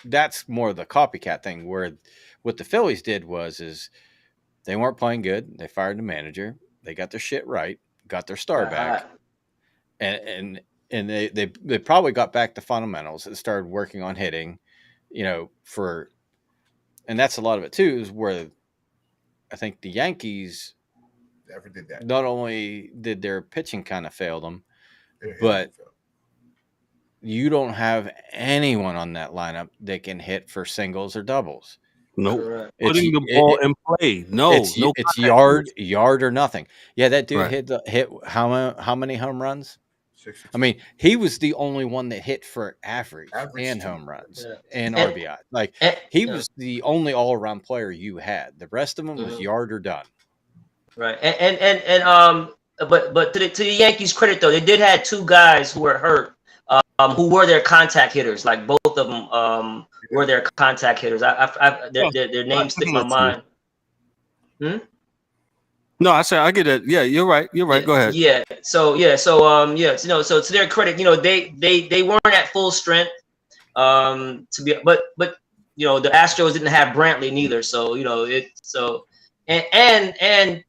that's more the copycat thing, where what the Phillies did is they weren't playing good. They fired the manager. They got their shit right, got their star back. And they probably got back to fundamentals and started working on hitting, and that's a lot of it too, is where I think the Yankees Never did that. not only did their pitching kind of fail them, but you don't have anyone on that lineup that can hit for singles or doubles. Nope. Putting the ball in play. It's yard or nothing. Yeah, that dude hit how many home runs? 62. I mean, he was the only one that hit for average and home runs and RBI. Like, he was the only all-around player you had. The rest of them was yard or done. Right. But to the Yankees' credit, though, they did have two guys who were hurt, who were their contact hitters. Like, both of them were their contact hitters. Their names stick in my mind. No, I get it. Yeah, you're right. You're right. Go ahead. So to their credit, they weren't at full strength. But the Astros didn't have Brantley neither. So and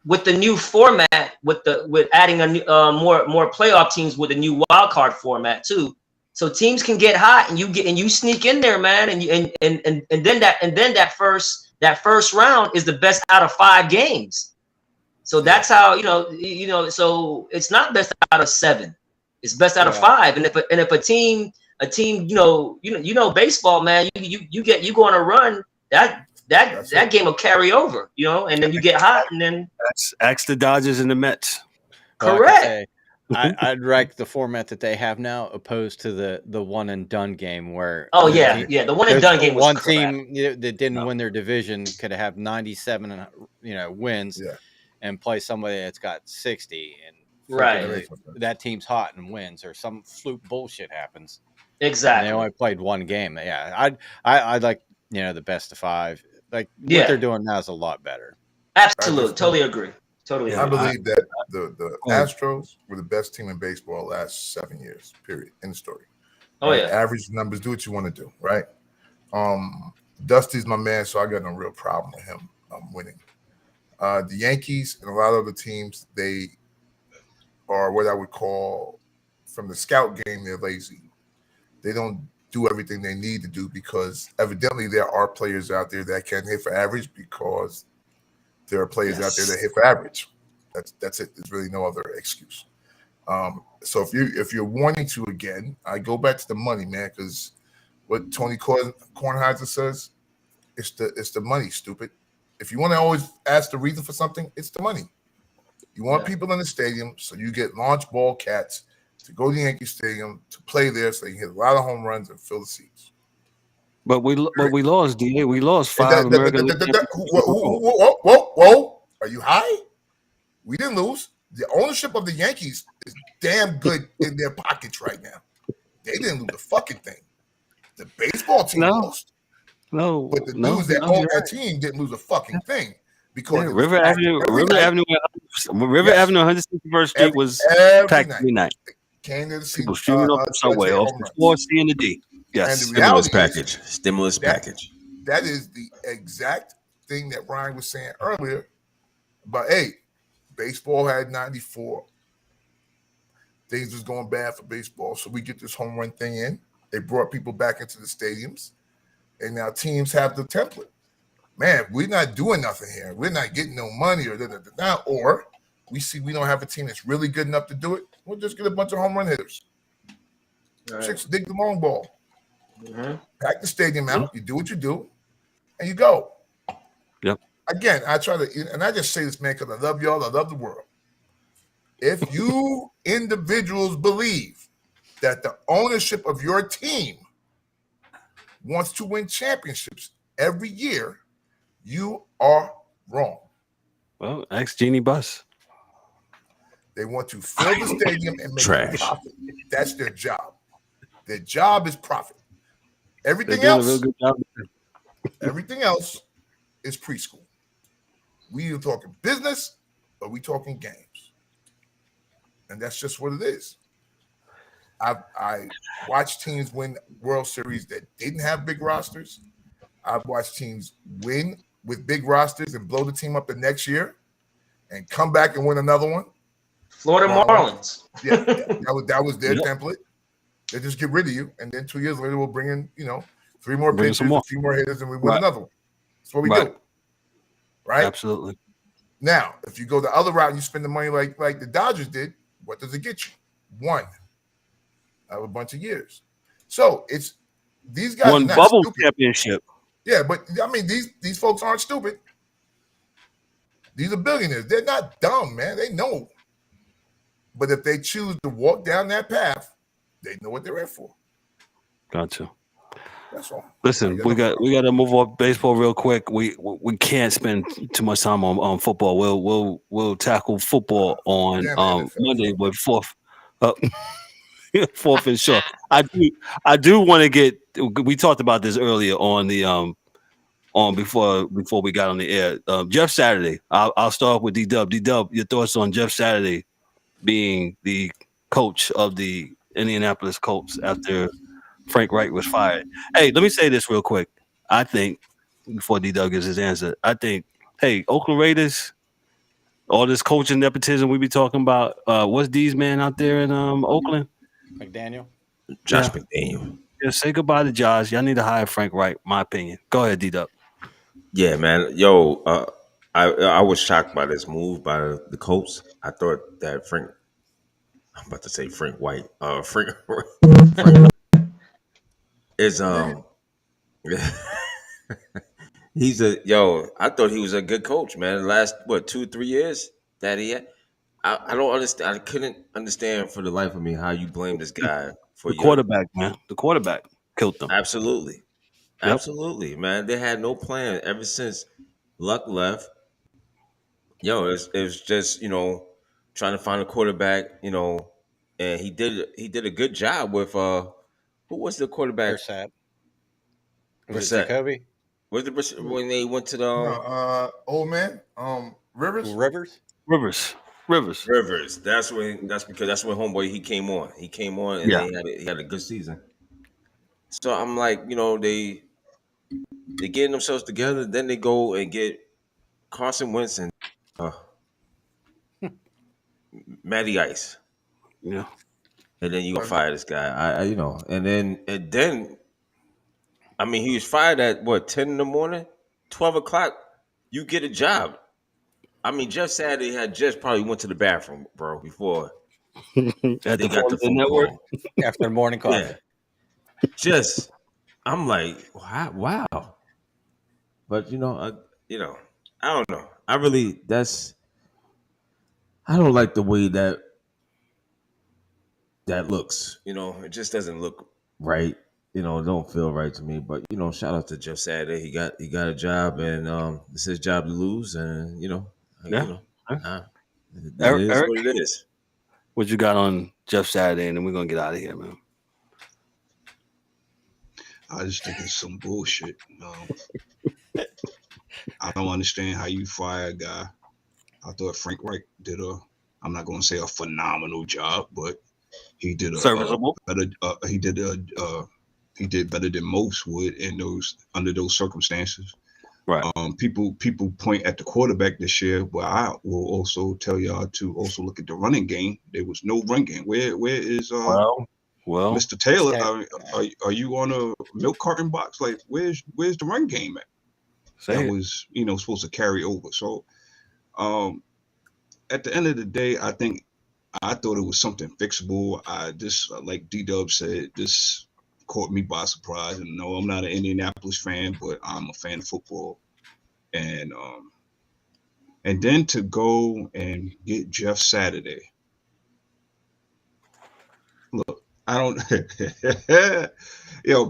with the new format, with adding more playoff teams with a new wild card format too, so teams can get hot and you sneak in there, man, and then that first round is the best out of 5 games. So that's how so it's not best out of 7, it's best out of 5. And if a team baseball, man, you go on a run, that game will carry over, and then you get hot, and then ask the Dodgers and the Mets. Correct. I'd like the format that they have now, opposed to the one and done game where the one and done game was one crap. team that didn't win their division could have 97 wins and play somebody that's got 60 and that team's hot and wins, or some fluke bullshit happens. Exactly. And they only played one game. Yeah, I'd like the best of 5. Like what they're doing now is a lot better. Absolutely, totally agree. I believe that the Astros were the best team in baseball last 7 years. Period. End of story. Average numbers. Do what you want to do. Right. Dusty's my man, so I got no real problem with him winning. The Yankees and a lot of other teams, they are what I would call, from the scout game, they're lazy. They don't do everything they need to do, because evidently there are players out there that can hit for average, because there are players out there that hit for average. That's it. There's really no other excuse. So if you're wanting to, again, I go back to the money, man, because what Tony Kornheiser says, it's the money, stupid. If you want to always ask the reason for something, it's the money. You want people in the stadium, so you get launch ball cats to go to the Yankee Stadium to play there, so they can hit a lot of home runs and fill the seats. But we lost, DA. We lost 5 American League. Whoa! Are you high? We didn't lose. The ownership of the Yankees is damn good in their pockets right now. They didn't lose the fucking thing. The baseball team lost. No, but the dudes that own that team didn't lose a fucking thing, because River Avenue, 161st Street was packed every night. Came to see people streaming off the subway, off the 4C and the D. Yes, stimulus package. That is the exact thing that Ryan was saying earlier. But hey, baseball had 94. Things was going bad for baseball, so we get this home run thing in. They brought people back into the stadiums. And now teams have the template. Man, we're not doing nothing here. We're not getting no money or we see we don't have a team that's really good enough to do it. We'll just get a bunch of home run hitters. Chicks dig the long ball. Pack the stadium out. You do what you do, and you go. Yep. Again, I try to, and I just say this, man, because I love y'all. I love the world. If you individuals believe that the ownership of your team wants to win championships every year, you are wrong. Well, ask Jeannie Buss. They want to fill the stadium and make a profit. That's their job. Their job is profit. Everything They're doing a else, real good job. everything else is preschool. We either talking business or we talking games, and that's just what it is. I watched teams win World Series that didn't have big rosters. I've watched teams win with big rosters and blow the team up the next year and come back and win another one. Florida Marlins. Yeah, that was their template. They just get rid of you, and then 2 years later we'll bring in 3 more pitchers, a few more hitters, and we win another one. That's what we do, right? Absolutely. Now, if you go the other route and you spend the money like the Dodgers did, what does it get you? One of a bunch of years. So it's these guys one are not bubble stupid. championship. Yeah, but I mean these folks aren't stupid. These are billionaires. They're not dumb, man. They know. But if they choose to walk down that path, they know what they're in for. Gotcha. That's all. Listen, we got to move off baseball real quick. We can't spend too much time on football. We'll tackle football on Monday with fourth and short. I do want to get. We talked about this earlier on the before we got on the air. Jeff Saturday. I'll start with D-Dubb. D-Dubb, your thoughts on Jeff Saturday being the coach of the Indianapolis Colts after Frank Reich was fired. Hey, let me say this real quick. I think, before D-Dubb gives his answer, I think, hey, Oakland Raiders, all this coaching nepotism we be talking about, what's D's man out there in Oakland? McDaniel? Josh McDaniel. Yeah, say goodbye to Josh. Y'all need to hire Frank Reich, my opinion. Go ahead, D-Dubb. Yeah, man. Yo, I was shocked by this move by the Colts. I thought that I'm about to say Frank White. Frank is I thought he was a good coach, man. The last 2-3 years that he had. I don't understand. I couldn't understand for the life of me how you blame this guy for the quarterback, man. The quarterback killed them. Absolutely. Yep. Absolutely, man. They had no plan ever since Luck left. It was just, trying to find a quarterback, and he did a good job with who was the quarterback? Brissett. Was it Jacoby? Was the when they went to the old man? Rivers? Rivers. That's because that's when homeboy he came on. He came on and he had a good season. So I'm like, they getting themselves together, then they go and get Carson Wentz and Matty Ice. Yeah. And then you gonna fire this guy. And then I mean he was fired at 10 in the morning, 12 o'clock, you get a job. I mean, Jeff Saturday had just probably went to the bathroom, bro, before At they got the phone network after the morning coffee. Yeah. I'm like, wow. But I don't know. I don't like the way that looks. It just doesn't look right. It don't feel right to me. But shout out to Jeff Saturday. He got a job, and it's his job to lose. And that is Eric, what it is. What you got on Jeff Saturday, and then we're gonna get out of here, man. I just think it's some bullshit. I don't understand how you fire a guy. I thought Frank Reich did I'm not going to say a phenomenal job, but he did serviceable. He did better than most would under those circumstances. Right. People point at the quarterback this year, but I will also tell y'all to also look at the running game. There was no run game. Where is well, Mr. Taylor? Are you on a milk carton box? Like where's the run game at? That was supposed to carry over. So at the end of the day, I thought it was something fixable. Like D-Dubb said, this caught me by surprise. And no, I'm not an Indianapolis fan, but I'm a fan of football. And then to go and get Jeff Saturday. Look, I don't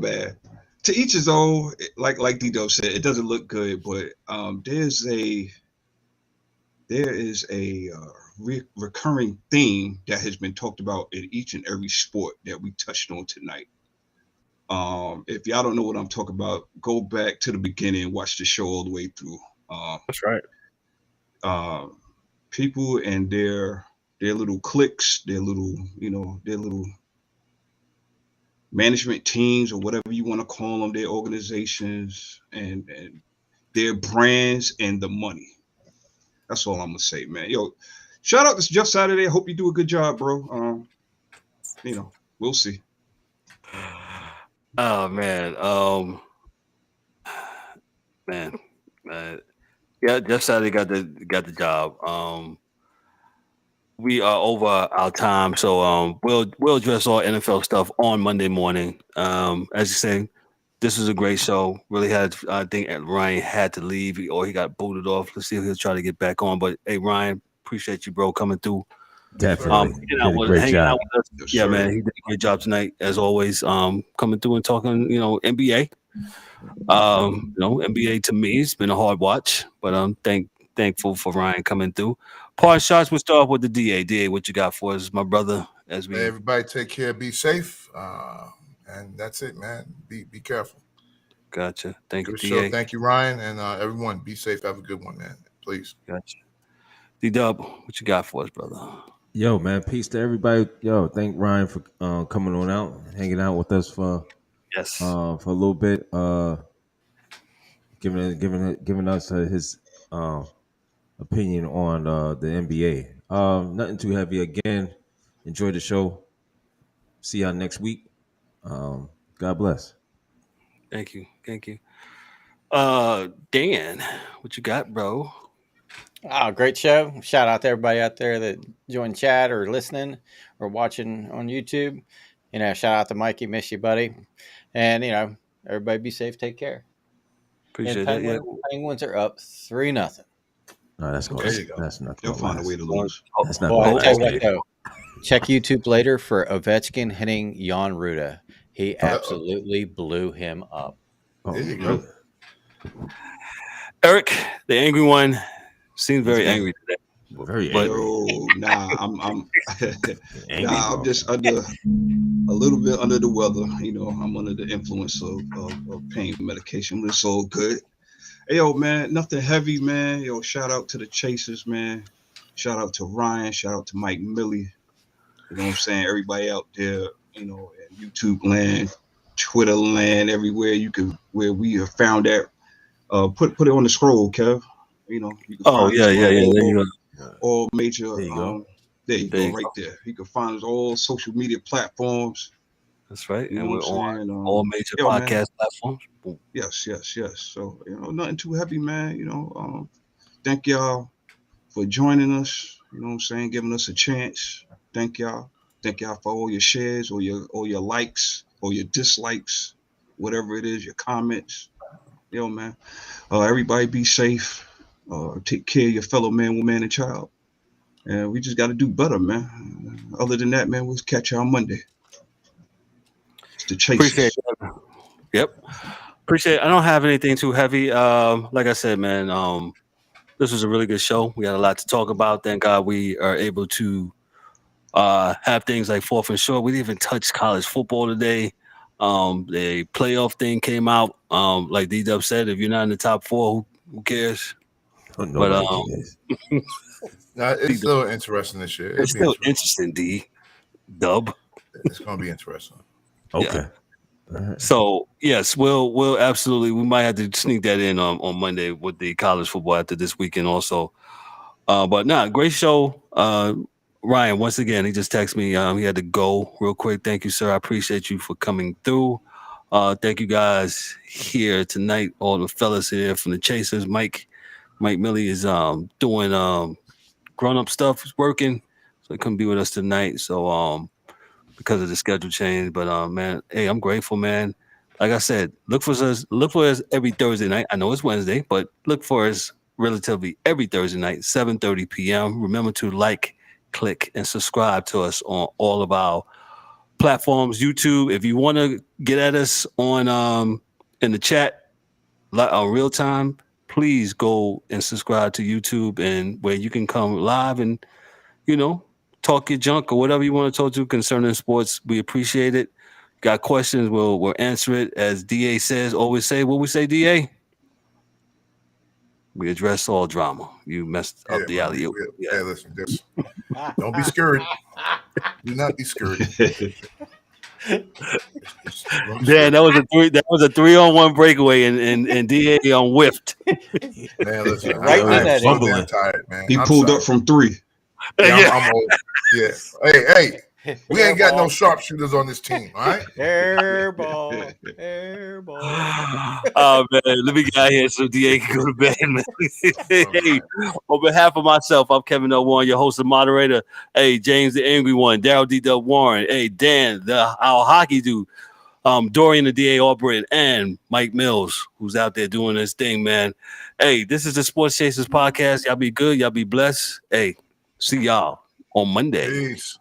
man. To each his own, like D-Dubb said, it doesn't look good, but there is a recurring theme that has been talked about in each and every sport that we touched on tonight. If y'all don't know what I'm talking about, go back to the beginning and watch the show all the way through. That's right. People and their little cliques, their little management teams or whatever you want to call them, their organizations and their brands and the money. That's all I'm gonna say, man. Yo, shout out to Jeff Saturday. I hope you do a good job, bro. We'll see. Oh man. Man. Yeah, Jeff Saturday got the job. We are over our time, so we'll address all NFL stuff on Monday morning. As you say, this was a great show. Really I think Ryan had to leave or he got booted off. Let's see if he'll try to get back on. But hey, Ryan, appreciate you, bro, coming through. Definitely. Did a great job. Out with us. Yes, sir. Man, he did a great job tonight, as always. Coming through and talking, NBA. NBA to me, it's been a hard watch, but I'm thankful for Ryan coming through. Paul shots, we'll start off with the DA. DA, what you got for us, my brother? As we Hey, everybody take care, be safe. And that's it, man. Be careful. Gotcha. Thank you, Good DA. show. Thank you, Ryan, and everyone. Be safe. Have a good one, man. Please. Gotcha. D-Dubb, what you got for us, brother? Yo, man, peace to everybody. Yo, thank Ryan for coming on out, hanging out with us for a little bit, giving us his opinion on the NBA. Nothing too heavy. Again, enjoy the show. See y'all next week. God bless. Thank you. Dan, what you got, bro? Oh, great show. Shout out to everybody out there that joined chat or listening or watching on YouTube. Shout out to Mikey. Miss you, buddy. And, everybody be safe. Take care. Appreciate and it. Yeah. Penguins are up 3-0. No, that's going. That's not. They'll find a way to lose. That's not. Well, I'll tell you what, though. Check YouTube later for Ovechkin hitting Jan Ruda. He absolutely blew him up. There you go. Eric, the angry one, seems very angry today. Very But- angry. Yo, nah, I'm Angry, I'm bro. just a little bit under the weather. I'm under the influence of pain medication, but it's all good. Hey, yo, man, nothing heavy, man. Yo, shout out to the Chasers, man. Shout out to Ryan. Shout out to Mike Millie. You know what I'm saying? Everybody out there, in YouTube land, Twitter land, everywhere where we have found that. Put it on the scroll, Kev. You can Oh, find yeah. us There you on go. all major. There you go. There you There go, you right there. You can find us all social media platforms. That's right. You And know we're what I'm on saying? all major yo, man. podcast platforms. Boom. Yes. So, nothing too heavy, man. Thank y'all for joining us. You know what I'm saying? Giving us a chance. Thank y'all. Thank y'all for all your shares, or your likes, or your dislikes, whatever it is, your comments. Yo, man. Everybody be safe. Take care of your fellow man, woman, and child. And we just got to do better, man. Other than that, man, we'll catch y'all Monday. It's the Chasers. Appreciate it. Yep. Appreciate it. I don't have anything too heavy. Like I said, man, this was a really good show. We got a lot to talk about. Thank God we are able to have things like fourth and short. We didn't even touch college football today. The playoff thing came out. Like D-Dubb said, if you're not in the top four, who cares? Nobody cares. It's still interesting this year. It's still interesting, D-Dubb. It's going to be interesting. Okay. So yes, we'll absolutely. We might have to sneak that in on Monday with the college football after this weekend also. But great show. Ryan, once again, he just texted me. He had to go real quick. Thank you, sir. I appreciate you for coming through. Thank you guys here tonight. All the fellas here from the Chasers. Mike Millie is doing grown up stuff. He's working, so he couldn't be with us tonight. So because of the schedule change. But man, hey, I'm grateful, man. Like I said, look for us every Thursday night. I know it's Wednesday, but look for us relatively every Thursday night, 7:30 p.m. Remember to like, click, and subscribe to us on all of our platforms. YouTube, if you want to get at us on in the chat real time, please go and subscribe to YouTube, and where you can come live and talk your junk or whatever you want to talk to concerning sports. We appreciate it. Got questions? We'll answer it. As DA says, always say what we say, DA. We address all drama. You messed up the man, alley. Hey, listen, just don't be scared. Do not be scared. Dan, that was a 3-on-1 breakaway, and DA whiffed. Man, listen, Right in I'm that so fumbling. damn tired, man. He I'm pulled sorry. up from 3. Yeah, I'm old. Yeah. Hey, we ain't got no sharpshooters on this team, all right? Airball. Oh man, let me get out here so DA can go to bed, man. Hey, on behalf of myself, I'm Kevin L. Warren, your host and moderator. Hey, James the Angry One, Darrell D-Dubb Warren. Hey, Dan, our hockey dude. Dorian the DA Albright, and Mike Mills, who's out there doing this thing, man. Hey, this is the Sports Chasers podcast. Y'all be good. Y'all be blessed. Hey, see y'all on Monday. Peace.